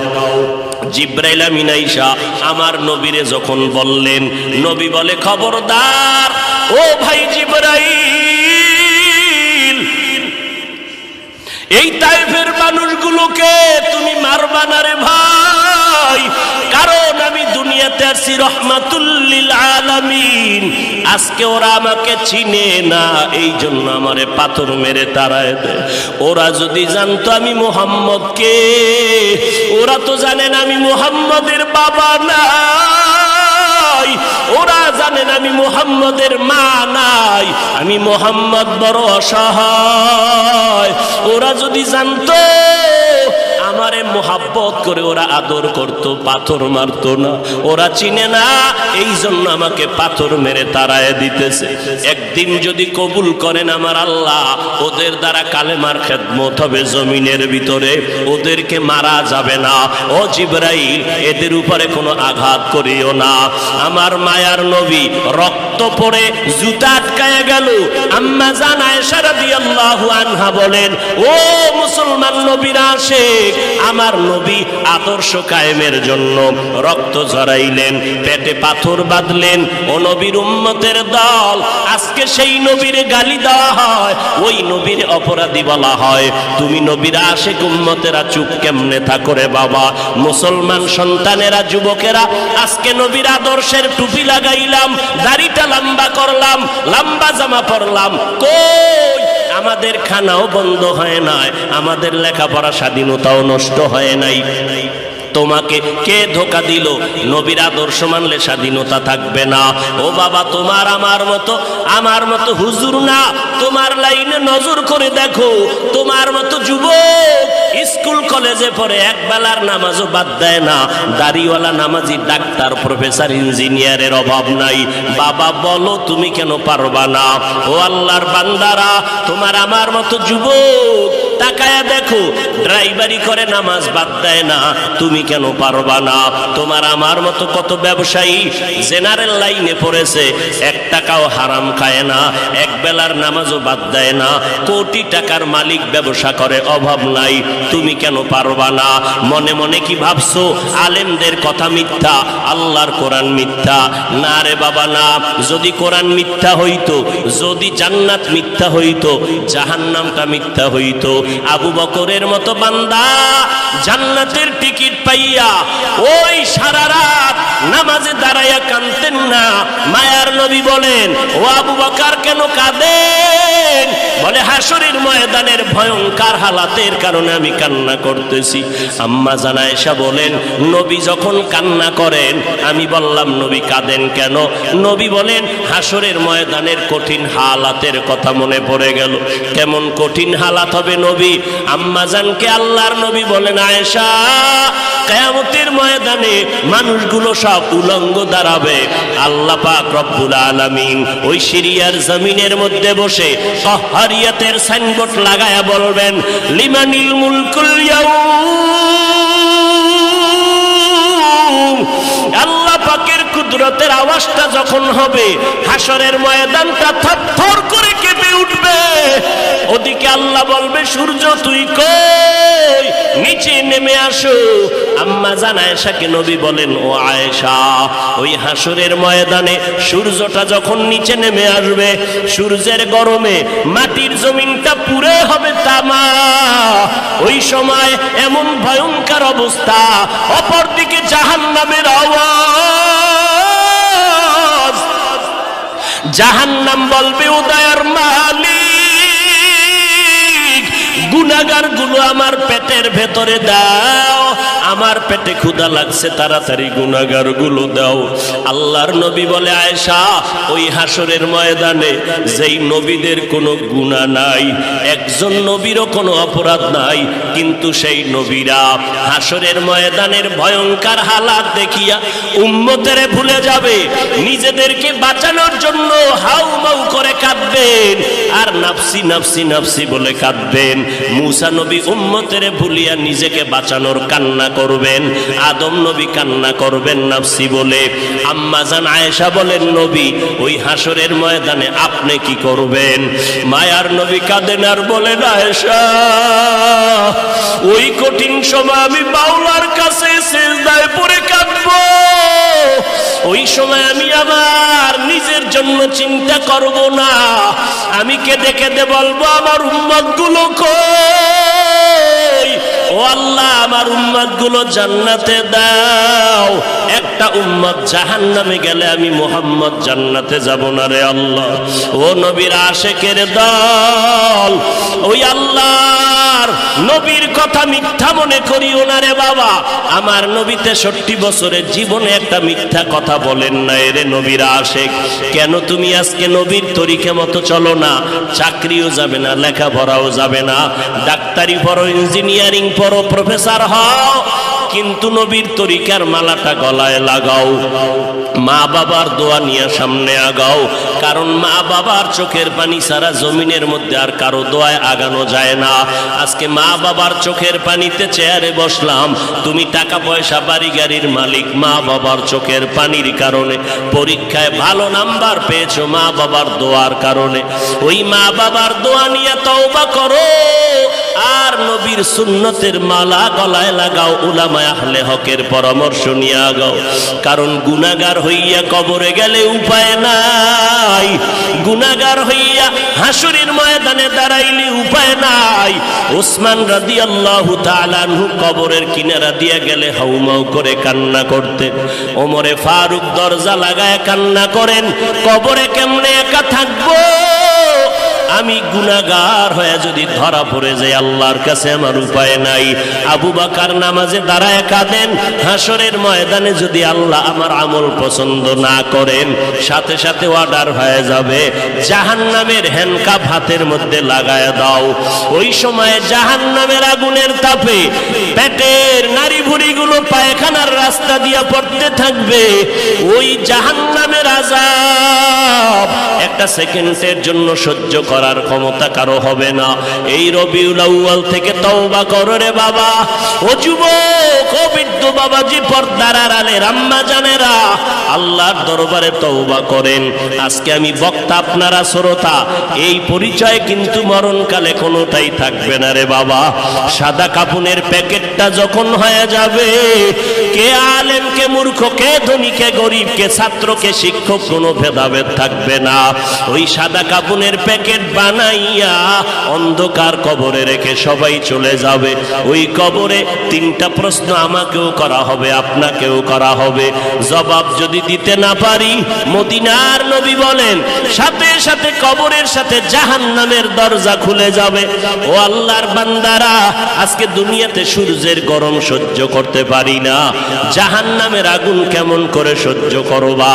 জিবরাইল আমিন আইসা আমার নবীরে যখন বললেন, নবী বলে, খবরদার ও ভাই জিবরাইল, এই তায়েফের মানুষগুলোকে তুমি মারবা না রে ভাই, কারণ আমি দুনিয়াতে আসছি রহমাতুল লিল আলামিন। আজকে ওরা আমাকে চিনে না, এই জন্য আমারে পাথর মেরে তাড়ায় দেয়। ওরা যদি জানতো আমি মুহাম্মদ কে, ওরা তো জানেন আমি মুহাম্মদের বাবা নাই, ওরা জানেন আমি মুহাম্মদের মা নাই, আমি মুহাম্মদ বড় অসহায়। ওরা যদি জানতো আমারে মোহাব্বত করে ওরা আদর করত, পাথর মারতো না। ওরা চিনে না, এই জন্য আমাকে পাথর মেরে তাড়ায় দিতেছে। একদিন যদি কবুল করেন আমার আল্লাহ, ওদের দ্বারা কালেমার খেদমত হবে জমিনের ভিতরে, ওদেরকে মারা যাবে না। ও জিবরাইল, এদের উপরে কোনো আঘাত করিও না। আমার মায়ার নবী রক্ত পড়ে জুতা আটকায় গেল। আম্মা জান আয়েশা রাদিয়াল্লাহু আনহা বলেন, ও মুসলমান নবীর আশিক, আমার নবী আদর্শ কায়েমের জন্য রক্ত ঝরাইলেন, পেটে পাথর বাঁধলেন। ও নবীর উম্মতের দল, আজকে সেই নবীর গালি দেওয়া হয়, ওই নবীর অপরাধী বলা হয়। তুমি নবীর আশিক উম্মতেরা চুপ কেমনে থাকো রে বাবা? মুসলমান সন্তানেরা, যুবকেরা, আজকে নবীর আদর্শের টুপি লাগাইলাম, দাড়িটা লম্বা করলাম, লম্বা জামা পরলাম, কই আমাদের খানাও বন্ধ হয় নাই, আমাদের লেখাপড়া স্বাধীনতাও নষ্ট হয় নাই। তোমাকে কে ধোকা দিল? নবীর আদর্শ মানলে স্বাধীনতা থাকবে না। ও বাবা, তোমার আমার মতো হুজুর না, তোমার লাইনে নজর করে দেখো, তোমার মতো যুবক স্কুল কলেজে পড়ে এক বেলার নামাজও বাদ দেয় না, দাড়িওয়ালা নামাজি ডাক্তার প্রফেসর ইঞ্জিনিয়ারের অভাব নাই। বাবা বলো তুমি কেন পারবা না? ও আল্লাহর বান্দারা, তোমার আমার মতো যুবক তাকায়া দেখো, ড্রাইভারি করে নামাজ বাদ দেয় না, তুমি কেন পারবা না? তোমার আমার মতো কত ব্যবসায়ী জেনারেল লাইনে পড়েছে, 1 টাকাও হারাম খায় না, এক বেলার নামাজও বাদ দেয় না, কোটি টাকার মালিক, ব্যবসা করে, অভাব নাই, তুমি কেন পারবা না? মনে মনে কি ভাবছো আলেমদের কথা মিথ্যা, আল্লাহর কোরআন মিথ্যা? না রে বাবা না। যদি কোরআন মিথ্যা হইতো, যদি জান্নাত মিথ্যা হইতো, জাহান্নামটা মিথ্যা হইতো। আবু বকরের মতো বান্দা জান্নাতের টিকিট পাইয়া ওই সারা রাত নামাজে দাঁড়াইয়া কাঁদতেন না। মায়ার নবী বলেন, ও আবু বকর কেন কাঁদেন? বলে, হাসরের ময়দানের ভয়ঙ্কর হালাতের কারণে আমি কান্না করতেছি। আম্মা জান আয়েশা বলেন, নবী যখন কান্না করেন, আমি বললাম নবী কাঁদেন কেন? নবী বলেন, হাসরের ময়দানের কঠিন হালাতের কথা মনে পড়ে গেল। কেমন কঠিন হালাত হবে নবী? আম্মা জানকে আল্লাহর নবী বলেন, আয়েশা, কিয়ামতের ময়দানে মানুষগুলো সব উলঙ্গ দাঁড়াবে। আল্লাহ পাক রব্বুল আলামিন ওই সিরিয়ার জমিনের মধ্যে বসে কাহরিয়াতের সাইনবোর্ড লাগায়া বলবেন, লিমানিল মুলকুল ইয়াউম। আল্লাহ পাকের কুদরতের আওয়াজটা যখন হবে, হাসরের ময়দানটা থরথর করে কেঁপে উঠবে। ওদিকে আল্লাহ বলবে, সূর্য তুই কই? নিচে নেমে আসো। আম্মা জান আয়েশাকে নবী বলেন, ও আয়েশা, ওই হাসরের ময়দানে সূর্যটা যখন নিচে নেমে আসবে, সূর্যের গরমে মাটির জমিনটা পুড়ে হবে তামা। ওই সময় এমন ভয়ঙ্কর অবস্থা, অপরদিকে জাহান্নামের আওয়াজ। জাহান্নাম বলবে, ও দয়ার মালিক, গুনাহগার গুলো আমার পেটের ভেতরে দাও, আমার পেটে ক্ষুধা লাগছে, তাড়াতাড়ি গুনাহগার গুলো দাও। আল্লাহর নবী বলে, আয়েশা, ওই হাসরের ময়দানে যেই নবীদের কোনো গুনাহ নাই, একজন নবীরও কোনো অপরাধ নাই, কিন্তু সেই নবীরা হাসরের ময়দানের ভয়ঙ্কর হালাত দেখিয়া উম্মতেরে ভুলে যাবে, নিজেদেরকে বাঁচানোর জন্য হাউমাউ করে কাঁদবেন, আর নাফসি নাফসি নাফসি বলে কাঁদবেন। মুসা নবী উম্মতেরে ভুলিয়া নিজেকে বাঁচানোর কান্না করবেন, আদম নবী কান্না করবেন নাফসি বলে। আম্মা জান আয়েশা বলেন, নবী, ওই হাসরের ময়দানে আপনি কি করবেন? মায়ার নবী কাঁদেন আর বলেন, আয়েশা, ওই কঠিন সময় আমি মাওলার কাছে সিজদায় পড়ে কাঁদবো। ওই সময় আমি আমার নিজের জন্য চিন্তা করব না, আমি কেঁদে কেঁদে বলবো, আমার উম্মত গুলো কই? ও আল্লাহ, আমার উম্মত গুলো জান্নাতে দাও। একটা উম্মত জাহান্নামে গেলে আমি মুহাম্মদ জান্নাতে যাব না রে আল্লাহ। ও নবীর আশিকের দল, ওই আল্লাহর নবীর কথা মিথ্যা মনে করিও না রে বাবা। আমার নবী 63 বছরের জীবনে একটা মিথ্যা কথা বলেন না রে নবীর আশিক। কেন তুমি আজকে নবীর তরিকা মতো চলো না? চাকরিও যাবে না, লেখাপড়াও যাবে না, ডাক্তারি পড়ো, ইঞ্জিনিয়ারিং পড়ো, প্রফেসর হও, কিন্তু নবীর তরিকার মালাটা গলায় লাগাও, মা বাবার দোয়া নিয়ে সামনে আগাও। কারণ মা বাবার চোখের পানি সারা জমিনের মধ্যে আর কারো দোয়ায় আগানো যায় না। আজকে মা বাবার চোখের পানিতে চেয়ারে বসলাম, তুমি টাকা পয়সা বাড়ি গাড়ির মালিক, মা বাবার চোখের পানির কারণে পরীক্ষায় ভালো নাম্বার পেয়েছো মা বাবার দোয়ার কারণে। ওই মা বাবার দোয়া নিয়ে তওবা করো, আর নবীর সুন্নতের মালা গলায় লাগাও, উলামায়ে আহলে হকের পরামর্শ নিয়ে আগাও। কারণ গুনাহগার হইয়া কবরে গেলে উপায় নাই, গুনাহগার হইয়া হাসরের ময়দানে দাঁড়াইলে উপায় নাই। ওসমান রাদিয়াল্লাহু তাআলা আনহু কবরের কিনারা দিয়ে গেলে হাউমাউ করে কান্না করতেন। ওমরে ফারুক দরজা লাগায় কান্না করেন, কবরে কেমনে একা থাকবো? আমি গুনাহগার হয়ে যদি ধরা পড়ে যাই, আল্লাহর কাছে আমার উপায় নাই। আবু বকর নামাজে দাঁড়ায় কাঁদেন, হাসরের ময়দানে যদি আল্লাহ আমার আমল পছন্দ না করেন, সাথে সাথে অর্ডার হয়ে যাবে জাহান্নামের হ্যান্ডকাপ হাতের মধ্যে লাগায় দাও। ওই সময় জাহান্নামের আগুনের তাপে পেটের নারী ভুঁড়িগুলো পায়খানার রাস্তা দিয়া পড়তে থাকবে। ওই জাহান্নামের আযাব একটা সেকেন্ডের জন্য সহ্য করার ক্ষমতা কারো হবে না। এই রবিউল আউয়াল থেকে তওবা করো রে বাবা। ও যুবক, ও বৃদ্ধ বাবাজি, পর্দার আড়ালের আম্মা জানেরা, আল্লাহর দরবারে তওবা করেন। আজকে আমি বক্তা, আপনারা শ্রোতা, এই পরিচয় কিন্তু মরণকালে কোনোটাই থাকবে না রে বাবা। সাদা কাপুনের প্যাকেটটা যখন হয়ে যাবে, কে আলেম কে মূর্খ, কে ধনী কে গরিব, কে ছাত্র কে শিক্ষক, কোনো ভেদাভেদ থাকবে না। ওই সাদা কাপুনের প্যাকেট বানাইয়া অন্ধকার কবরে রেখে সবাই চলে যাবে। ওই কবরে তিনটা প্রশ্ন আমাকেও করা হবে, আপনাকেও করা হবে। জবাব যদি দিতে না পারি, মদিনার নবী বলেন সাথে সাথে কবরের সাথে জাহান্নামের দরজা খুলে যাবে। ও আল্লাহর বান্দারা, আজকে দুনিয়াতে সূর্যের গরম সহ্য করতে পারি না, জাহান্নামের আগুন কেমন করে সহ্য করবা?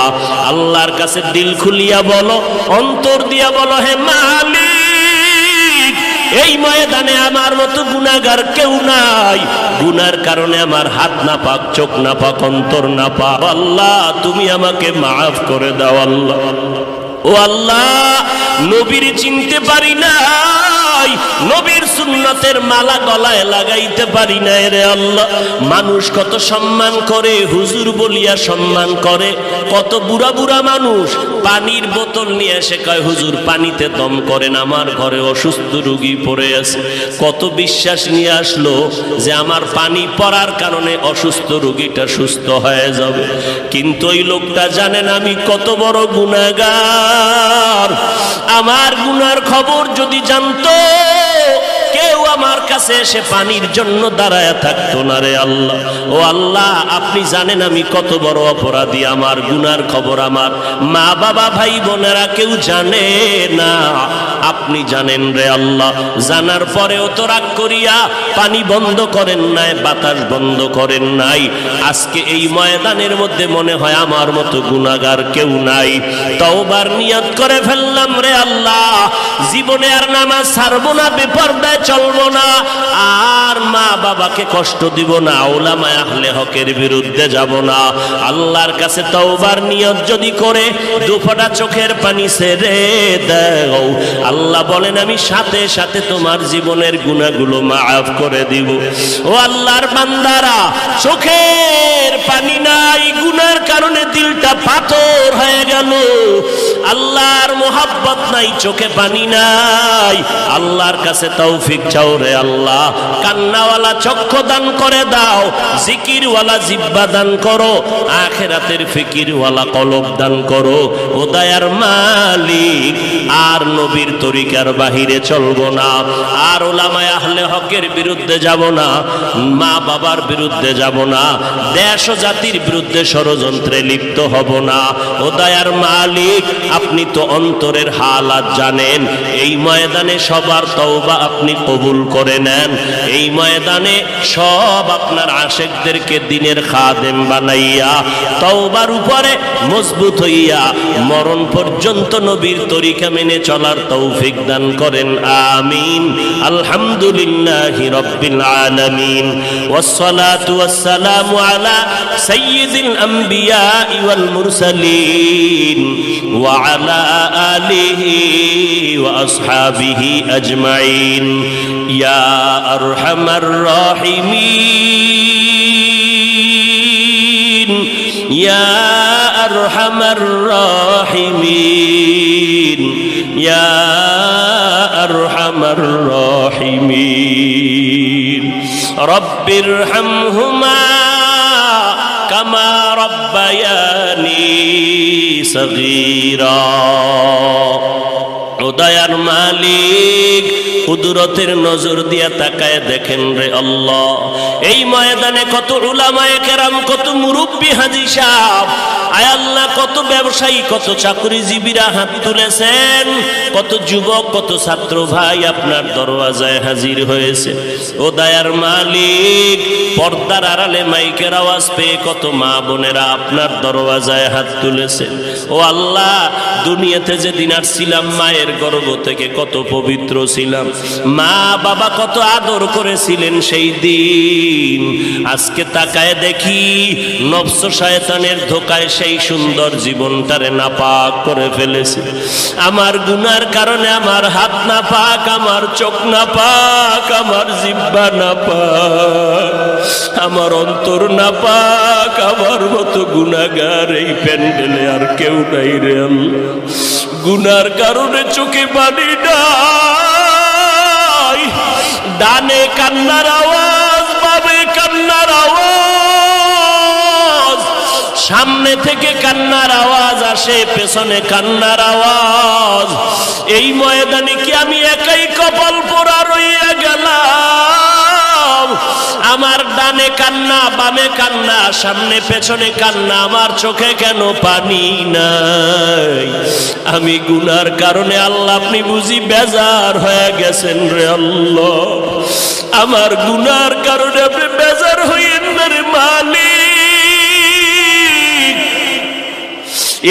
আল্লাহর কাছে দিল খুলিয়া বলো, অন্তর দিয়া বলো, হে মালিক, এই ময়দানে আমার মতো গুনাহগার কেউ নাই। গুনার কারণে আমার হাত না পাক, চোখ না পাক, অন্তর না পাক। আল্লাহ, তুমি আমাকে মাফ করে দাও। আল্লাহ, ও আল্লাহ, নবীর চিনতে পারি নাই, নবীর সুন্নতের মালা গলায় লাগাইতে পারি নাই রে আল্লাহ। মানুষ কত সম্মান করে, হুজুর বলিয়া সম্মান করে। কত বুড়া বুড়া মানুষ পানির বোতল নিয়ে এসে কয়, হুজুর পানিতে দম করেন, আমার ঘরে অসুস্থ রোগী পড়ে আছে। কত বিশ্বাস নিয়ে আসলো যে আমার পানি পড়ার কারণে অসুস্থ রোগীটা সুস্থ হয়ে যাবে। কিন্তু ওই লোকটা জানেন আমি কত বড় গুনাহগার। আমার গুনার খবর যদি জানতো, কেউ আমার কাছে এসে পানির জন্য দাঁড়ায় থাকতো না রে আল্লাহ। ও আল্লাহ, আপনি জানেন আমি কত বড় অপরাধী। আমার গুনার খবর আমার মা বাবা ভাই বোনেরা কেউ জানে না, আপনি জানেন রে আল্লাহ। জানার পরেও তো রাগ করিয়া পানি বন্ধ করেন নাই, বাতাস বন্ধ করেন নাই। আজকে এই ময়দানের মধ্যে মনে হয় আমার মতো গুনাহগার কেউ নাই। তওবার নিয়ত করে ফেললাম রে আল্লাহ, জীবনে আর নামাজ ছাড়বো না, বেপরদায় চলবো না, আর মা বাবাকে কষ্ট দিব না, উলামায়ে আহলে হকের বিরুদ্ধে যাব না। আল্লাহর কাছে তওবার নিয়ত যদি করে দুফোঁটা চোখের পানি ছেড়ে দাও, আল্লাহ বলেন আমি সাথে সাথে তোমার জীবনের গুনাহগুলো মাফ করে দিব। ও আল্লাহর বান্দারা, চোখের পানি নাই, গুনার কারণে দিলটা পাথর হয়ে গেল। আল্লাহর মোহাব্বত নাই, চোখে পানি নাই। আল্লাহর কাছে তৌফিক চাও রে আল্লাহ। কান্নাওয়ালা চক্ষু দান করে দাও, জিকিরওয়ালা জিহ্বা দান করো, আখিরাতের ফিকিরওয়ালা কলব দান করো। ও দয়ার মালিক, আর নবীর তরিকার বাহিরে চলবো না, আর উলামায়ে আহলে হকের বিরুদ্ধে যাব না, মা বাবার বিরুদ্ধে যাব না, দেশ ও জাতির বিরুদ্ধে ষড়যন্ত্রে লিপ্ত হব না। ও দয়ার মালিক, আপনি তো অন্তরের হালাত জানেন। এই ময়দানে সবার তওবা আপনি কবুল করে নেন। এই ময়দানে সব আপনার আশেকদেরকে দিনের খাদেম বানাইয়া তওবার উপরে মজবুত হইয়া মরণ পর্যন্ত নবীর তরিকা মেনে চলার তৌফিক দান করেন। আমিন। আলহামদুলিল্লাহি রাব্বিল আলামিন, ওয়াসসালাতু ওয়াসসালামু আলা সাইয়্যিদিল আমবিয়া ওয়াল মুরসালিন ওয়া আলা আলিহি ওয়া আসহাবিহি আজমাইন। ইয়া আরহামার রাহিমিন, ইয়া আরহামার রাহিমিন, ইয়া আরহামার রাহিমিন। রব্বিরহামহুমা কামা রব্বায়ানি সগীরা। ও দয়ার মালিক, কুদরতের নজর দিয়া তাকায় দেখেন রে আল্লাহ, এই ময়দানে কত উলামায়ে কেরাম, কত মুরব্বী হাজী সাহেব, আয় আল্লাহ, কত ব্যবসায়ী, কত চাকরিজীবীরা হাত তুলেছেন, কত যুবক, কত ছাত্র ভাই আপনার দরওয়াজায় হাজির হয়েছে। ও দয়ার মালিক, পর্দার আড়ালে মাইকের আওয়াজ পেয়ে কত মা বোনেরা আপনার দরওয়াজায় হাত তুলেছেন। ও আল্লাহ, দুনিয়াতে যেদিন আসছিলাম মায়ের গর্ভ থেকে কত পবিত্র ছিলাম, মা বাবা কত আদর করেছিলেন সেই দিন। আজকে তাকায় দেখি নফস শয়তানের ধোকায় সেই সুন্দর জীবনটারে নাপাক করে ফেলেছে। আমার গুনার কারণে আমার হাত নাপাক, আমার চোখ নাপাক, আমার জিহ্বা নাপাক, আমার অন্তর নাপাক। আমার মতো গুনাহগার এই প্যান্ডেলে আর কেউ নাই রে আল্লাহ। গুনার কারণে চোখে পানি নাই, ডানে কান্নার আওয়াজ, বামে কান্নার আওয়াজ, সামনে থেকে কান্নার আওয়াজ আসে, পেছনে কান্নার আওয়াজ। এই ময়দানে কি আমি একাই কপাল পোড়া রইয়া গেলাম? আমার ডানে কান্না, বামে কান্না, সামনে পেছনে কান্না, আমার চোখে কেন পানি নাই? আমি গুনার কারণে আল্লাহ আপনি বুঝি বেজার হয়ে গেছেন রে আল্লাহ। আমার গুনার কারণে আপনি বেজার হইয়েন না রে মালিক।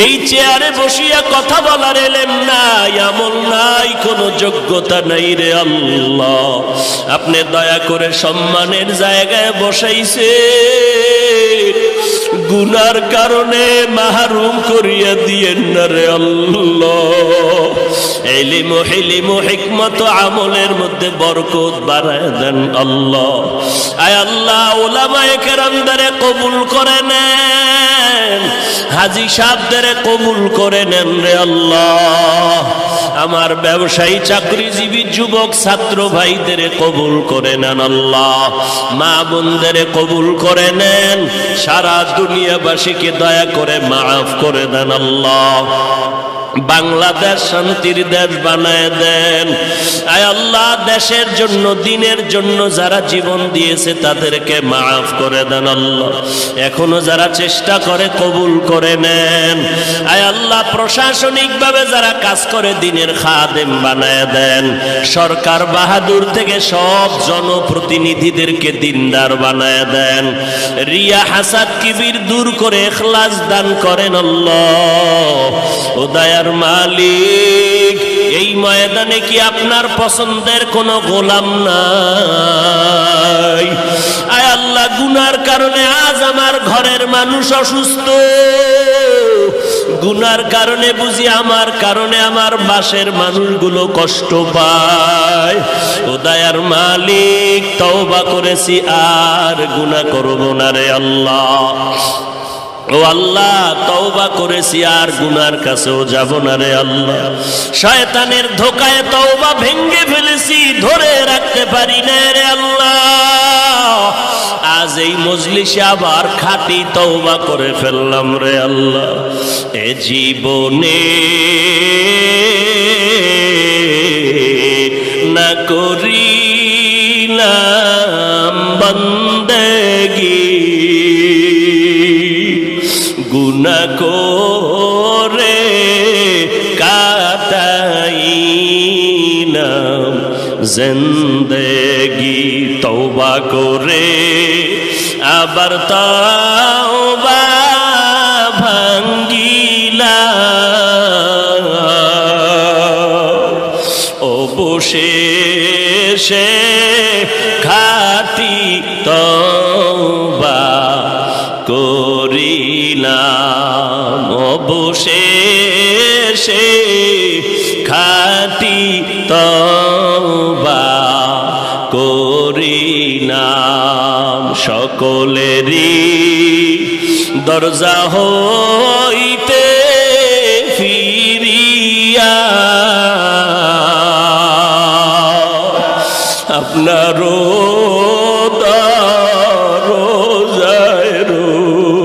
এই চেয়ারে বসিয়া কথা বলার এলেম নাই, আমল নাই, কোনো যোগ্যতা নাই রে আল্লাহ। আপনি দয়া করে সম্মানের জায়গায় বসাইছে, গুনার কারণে মাহরুম করিয়া দিয়েন না রে আল্লাহ। ইলম, হিলম, হিকমত, আমলের মধ্যে বরকত বাড়ায় দেন আল্লাহ। আয় আল্লাহ, উলামায়ে কেরামদেরে কবুল করে নেন, হাজী সাহেবদেরে কবুল করে নেন রে আল্লাহ। আমার ব্যবসায়ী, চাকরিজীবী, যুবক, ছাত্র ভাইদের কবুল করে নেন আল্লাহ। মা বোনদের কবুল করে নেন, সারা দুনিয়াবাসীকে দয়া করে মাফ করে দেন আল্লাহ। বাংলাদেশ শান্তির দেশ বানায় দেন। আয় আল্লাহ, দেশের জন্য, দিনের জন্য যারা জীবন দিয়েছে তাদেরকে মাফ করে দেন আল্লাহ। এখনো যারা চেষ্টা করে কবুল করে নেন। আয় আল্লাহ, প্রশাসনিকভাবে যারা কাজ করে দিনের খাদেম বানায় দেন। সরকার বাহাদুর থেকে সব জনপ্রতিনিধিদেরকে দিনদার বানায় দেন। রিয়া, হাসাদ, কিবির দূর করে ইখলাস দান করেন আল্লাহ। ও দয়ার মালিক, এই ময়দানে কি আপনার পছন্দের কোন গোলাম নাই? আয় আল্লাহ, গুনার কারণে আজ আমার ঘরের মানুষ অসুস্থ, গুনার কারণে বুঝি আমার কারণে আমার বাসের মানুষগুলো কষ্ট পায়। ও দয়ার মালিক, তওবা করেছি, আর গুনাহ করব না রে আল্লাহ। ও আল্লাহ, তওবা করেছি, আর গুনার কাছেও যাব না রে আল্লাহ। শয়তানের ধোকায় তওবা ভেঙে ফেলেছি, ধরে রাখতে পারি না রে আল্লাহ। আজ এই মজলিসে আবার খাঁটি তওবা করে ফেললাম রে আল্লাহ। এ জীবনে না করিলাম বন্দেগি, গুনাহ করে কাটাইলাম জিন্দেগি। তওবা করে আবার তওবা ভাঙ্গিলাম, অবশেষে খাঁটি তওবা করিলাম, অবশেষে খাঁটি তওবা করিলাম। সকলেরই দরজা হইতে ফিরিয়া আপনারও দরজায়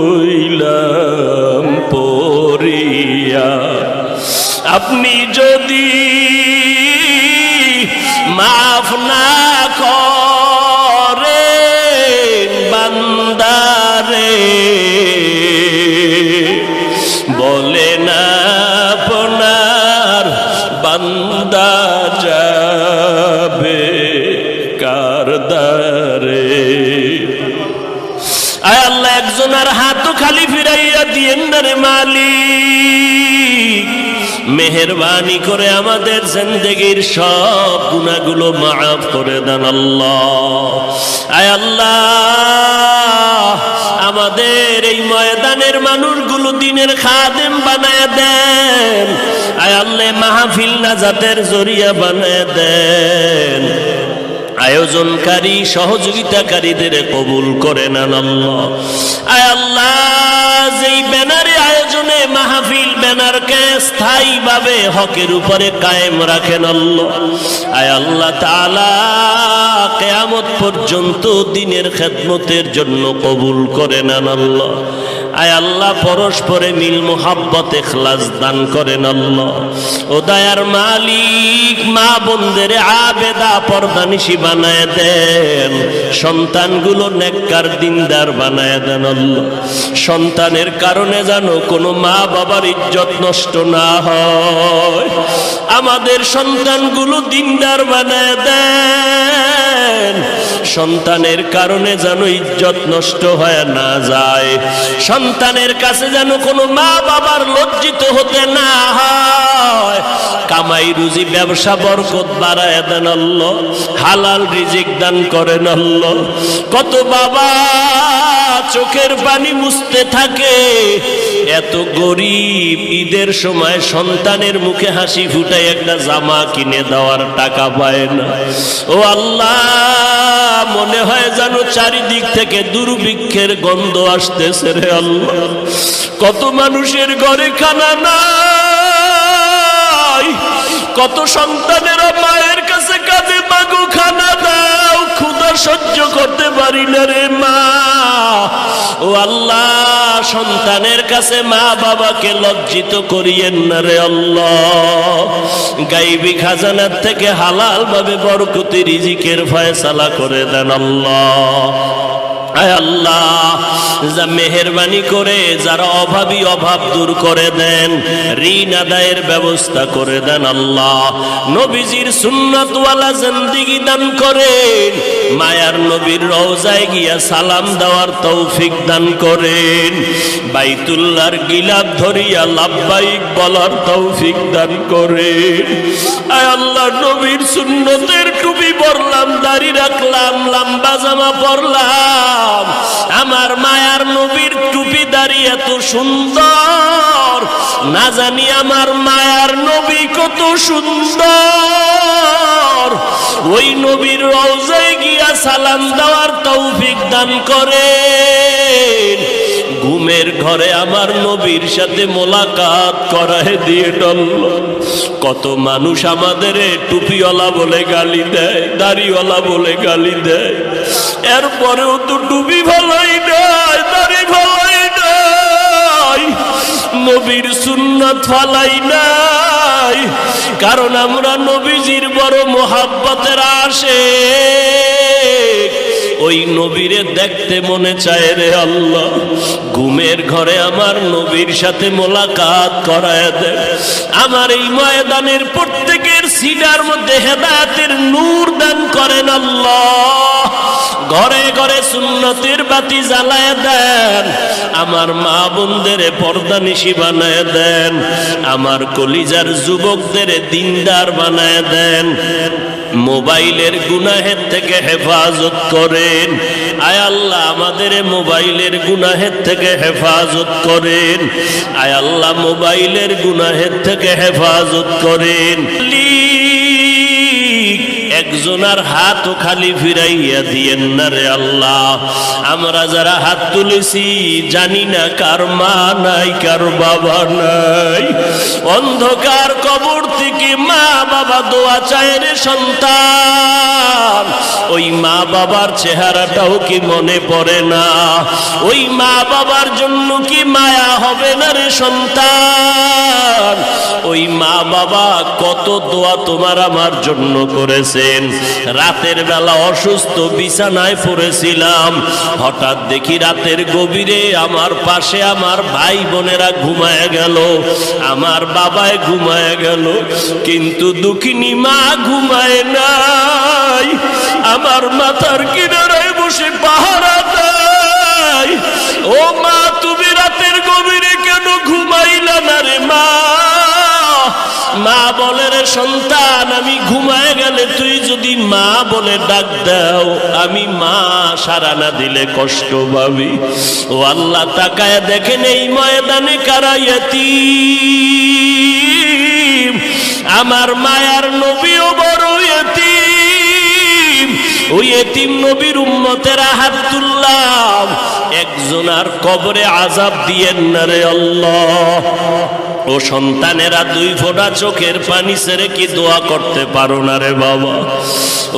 রইলাম পড়িয়া। আপনি যদি মা আমার হাতও খালি ফিরাইয়া দিয়েন না রে মালিক। মেহেরবানি করে আমাদের জিন্দেগির সব গুনাহগুলো মাফ করে দেন আল্লাহ। আয় আল্লাহ, আমাদের এই ময়দানের মানুষগুলো দিনের খাদেম বানায় দেন। আয় আল্লাহ, মাহফিল নাজাতের জরিয়া বানায় দেন। আয়োজনকারী সহযোগিতাকারীদের কবুল করে নেন আল্লাহ। আয় আল্লাহ, যেই ব্যানারে আয়োজনে মাহফিল, ব্যানারকে স্থায়ীভাবে হকের উপরে কায়েম রাখেন আল্লাহ। আয় আল্লাহ তাআলা, কিয়ামত পর্যন্ত দ্বীনের খেদমতের জন্য কবুল করে নেন আল্লাহ। আয় আল্লাহ, পরস্পরে মিল মোহাব্বত ইখলাস দান করেন আল্লাহ। ও দয়ার মালিক, মা বোনদের আবেদা পর্দানিশী বানায় দেন। সন্তানগুলো নেককার দিনদার বানায় দেন আল্লাহ। সন্তানের কারণে যেন কোনো মা বাবার ইজ্জত নষ্ট না হয়। আমাদের সন্তানগুলো দিনদার বানায় দেন। সন্তানের কারণে যেন ইজ্জত নষ্ট হয়ে না যায়। সন্তানের কাছে যেন কোনো মা বাবার লজ্জিত হতে না হয়। কামাই রুজি ব্যবসা বরকত বাড়ায় দেন আল্লাহ। হালাল রিজিক দান করেন আল্লাহ। কত বাবা চোখের পানি মুছতে থাকে, এত গরিব, ঈদের সময় সন্তানের মুখে হাসি ফুটায় একটা জামা কিনে দেওয়ার টাকা পায় না। ও আল্লাহ, মনে হয় যেন চারিদিক থেকে দুর্ভিক্ষের গন্ধ আসতেছে রে আল্লাহ। কত মানুষের ঘরে খানা নাই, কত সন্তানেরা মায়ের কাছে কাঁদে, মাগো খানা দাও, ক্ষুধা সহ্য করতে পারি না রে মা। ও আল্লাহ, সন্তানের কাছে মা বাবাকে লজ্জিত করিয়েন না রে আল্লাহ। গায়বী খাজানার থেকে হালাল ভাবে বরকতি রিজিকের ফয়সালা করে দেন আল্লাহ। আয় আল্লাহ, যা মেহেরবানি করে যারা অভাবী অভাব দূর করে দেন, ঋণ আদায়ের ব্যবস্থা করে দেন আল্লাহ। নবীজির সুন্নাতওয়ালা জিন্দেগি দান করেন। মায়ার নবীর রওজায় গিয়া সালাম দেওয়ার তৌফিক দান করেন। বাইতুল্লাহর গিলাফ ধরিয়া লাব্বাইক বলার তৌফিক দান করেন। আয় আল্লাহ, নবীর সুন্নতের টুপি পরলাম, দাড়ি রাখলাম, লম্বা জামা পরলাম। আমার মায়ার নবীর টুপি দাড়ি এত সুন্দর, না জানি আমার মায়ার নবী কত সুন্দর। ওই নবীর রওজায় গিয়া সালাম দেওয়ার তৌফিক দান করেন। ঘুমের ঘরে আমার নবীর সাথে মোলাকাত করায় দিয়ে ডলল। কত মানুষ আমাদের টুপিওয়ালা বলে গালি দেয়, দাড়িওয়ালা বলে গালি দেয়, এরপরেও তো টুপি ভালোই নাই, দাড়ি ভালোই নাই, নবীর সুন্নাত ফালাই নাই। কারণ আমরা নবীজির বড় মোহাব্বতের আশিক। ওই নবীরে দেখতে মনে চায় রে আল্লাহ। ঘুমের ঘরে আমার নবীর সাথে মোলাকাত করায় দেন। আমার এই ময়দানের প্রত্যেকের সিনার মধ্যে হেদায়েতের নূর দান করেন আল্লাহ। ঘরে ঘরে সুন্নতের বাতি জ্বালায় দেন। আমার মা বোনদের পর্দানিশী বানায় দেন। আমার কলিজার যুবকদের দিনদার বানায় দেন। মোবাইলের গুনাহের থেকে হেফাজত করেন। আয় আল্লাহ, আমাদের মোবাইলের গুনাহের থেকে হেফাজত করেন। আয় আল্লাহ, মোবাইলের গুনাহের থেকে হেফাজত করেন। একজনের হাতও খালি ফিরাইয়া দিয়েন না রে আল্লাহ। আমরা যারা হাত তুলেছি জানি না কার মা নাই, কার বাবা নাই। অন্ধকার কবর থেকে মা বাবা দোয়া চায় রে সন্তান। ওই মা বাবার চেহারাটাও কি মনে পড়ে না? ওই মা বাবার জন্য কি মায়া হবে না রে সন্তান? ওই মা বাবা কত দোয়া তোমার আমার জন্য করেছেন। রাতের বেলা অসুস্থ বিছানায় পড়েছিলাম, হঠাৎ দেখি রাতের গভীরে আমার পাশে আমার ভাই বোনেরা ঘুমায় গেল, আমার বাবায় ঘুমায় গেল, কিন্তু দুঃখিনী মা ঘুমায় নাই। আমার মাথার কিনারায় বসে পাহারা দেয়। ও মা তুমি রাতের গভীরে কেন ঘুমাইলা না রে মা? মা বলে রে সন্তান, আমি ঘুমায় গেলে তুই যদি মা বলে ডাক দাও, আমি মা সাড়া না দিলে কষ্ট পাবি। ও আল্লাহ তাকায় দেখেন এই ময়দানে কারা ইয়তীম। আমার মায়ার নবীও বড় ইয়তীম। ওই ইয়তীম নবীর উম্মতেরা হাত তুললাম, একজন আর কবরে আযাব দিয়েন না রে আল্লাহ। ও সন্তানেরা দুই ফোঁটা চোখের পানি ছেড়ে কি দোয়া করতে পারো না রে বাবা?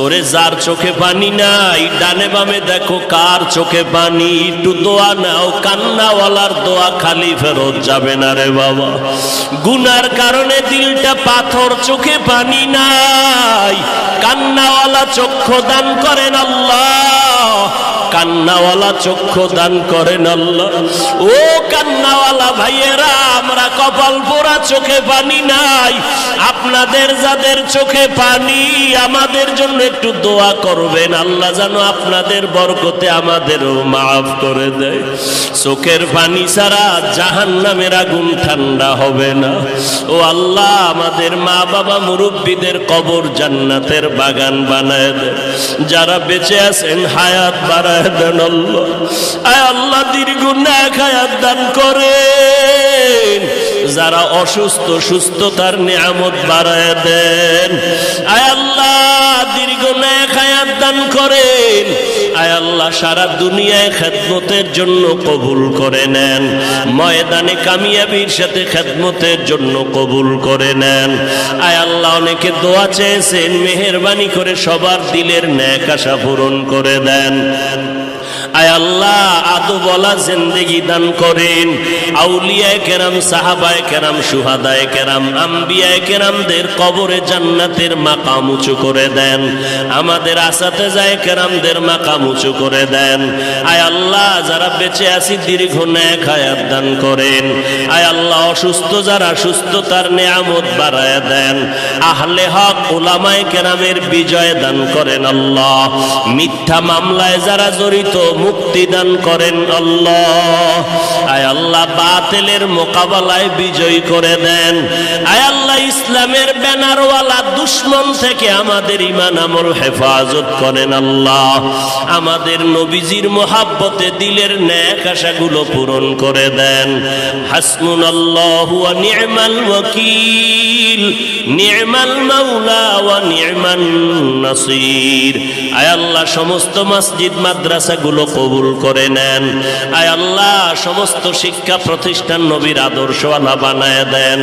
ওরে যার চোখে পানি নাই, ডানে বামে দেখো কার চোখে পানি, একটু দোয়া নাও। কান্নাওয়ালার দোয়া খালি ফেরত যাবে না রে বাবা। গুনার কারণে দিলটা পাথর, চোখে পানি নাই, কান্নাওয়ালা চক্ষু দান করেন আল্লাহ। কান্নাওয়ালা চক্ষু দান করেন আল্লাহ। ও কান্নাওয়ালা ভাইয়েরা, আমরা কপাল পোড়া, চোখে পানি নাই। আপনাদের যাদের চোখে পানি, আমাদের জন্য একটু দোয়া করবেন, আল্লাহ যেন আপনাদের বরকতে আমাদেরও মাফ করে দেয়। চোখের পানি ছাড়া জাহান্নামের আগুন ঠান্ডা হবে না। ও আল্লাহ, আমাদের মা বাবা মুরব্বীদের কবর জান্নাতের বাগান বানায় দেয়। যারা বেঁচে আছেন হায়াত বাড়ায় দেন আল্লাহ। আয় আল্লাহ, দীর্ঘ নেক হায়াত দান করেন। যারা অসুস্থ, সুস্থতার নিয়ামত বাড়ায় দেন। আয় আল্লাহ, দীর্ঘ নেক হায়াত দান করেন। আয় আল্লাহ, সারা দুনিয়ায় খেদমতের জন্য কবুল করে নেন। ময়দানে কামিয়াবির সাথে খেদমতের জন্য কবুল করে নেন। আয় আল্লাহ, অনেকে দোয়া চেয়েছেন, মেহেরবানি করে সবার দিলের নেক আশা পূরণ করে দেন। আয় আল্লাহ, আদু বলা জিন্দেগি দান করেন। আউলিয়ায়ে কেরাম, সাহাবায়ে কেরাম, শুহাদায়ে কেরাম, আম্বিয়ায়ে কেরামদের কবরে জান্নাতের মাকাম উঁচু করে দেন। আমাদের আসাতেজায়ে কেরামদের মাকাম উঁচু করে দেন। আয় আল্লাহ, যারা বেঁচে আছি দীর্ঘ নেক হায়াত দান করেন। আয় আল্লাহ, অসুস্থ যারা সুস্থতার নিয়ামত বাড়ায় দেন। আহলে হক উলামায়ে কেরামের বিজয় দান করেন আল্লাহ। মিথ্যা মামলায় যারা জড়িত, মুক্তি দান করেন আল্লাহ। আয় আল্লাহ, বাতিলের মোকাবেলায় বিজয় করে দেন। আয় আল্লাহ, ইসলামের ব্যানারওয়ালা দুশমন থেকে আমাদের ঈমান আমল হেফাজত করেন আল্লাহ। আমাদের নবীজির মোহাব্বতে দিলের নেক আশাগুলো পূরণ করে দেন। হাসবুনাল্লাহু ওয়া নি'মাল ওয়াকিল, নি'মাল মাওলা ওয়া নি'মান নাসির। আয় আল্লাহ, সমস্ত মসজিদ মাদ্রাসাগুলো কবুল করে নেন। আয় আল্লাহ, সমস্ত শিক্ষা প্রতিষ্ঠান নবীর আদর্শওয়ালা বানায় দেন।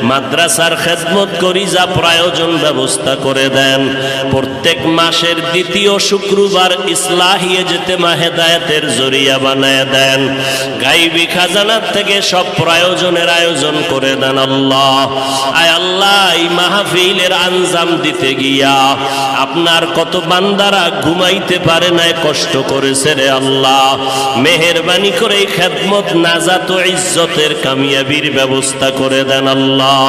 মাদ্রাসার খেদমত করি যা প্রয়োজন ব্যবস্থা করে দেন। প্রত্যেক মাসের দ্বিতীয় শুক্রবার ইসলাহিয়ে ইজতেমা হেদায়েতের জরিয়া বানায় দেন। গায়বী খাজানার থেকে সব প্রয়োজনের আয়োজন করে দেন আল্লাহ। আয় আল্লাহ, এই মাহফিলের আঞ্জাম দিতে গিয়া আপনার কত বান্দারা ঘুমাইতে পারে না, কষ্ট করেছে রে আল্লাহ। মেহেরবানি করে এই খেদমত, নাজাত ও ইজ্জতের কামিয়াবির ব্যবস্থা করে দেন আল্লাহ।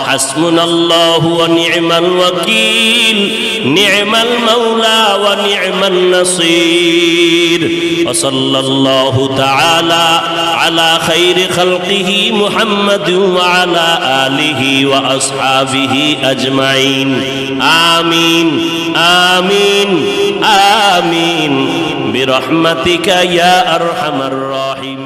হাসবুনাল্লাহু ওয়া নি'মাল ওয়াকিল, নি'মাল মাওলা ওয়া নি'মান নাসির। ওয়া সাল্লাল্লাহু তাআলা আলা খাইরি খালকিহি মুহাম্মাদিন ওয়া আলা আলিহি ওয়া আসহাবিহি আজমাইন। আমিন আমিন আমিন বিরহমাতিকা ইয়া আরহামার রাহিম।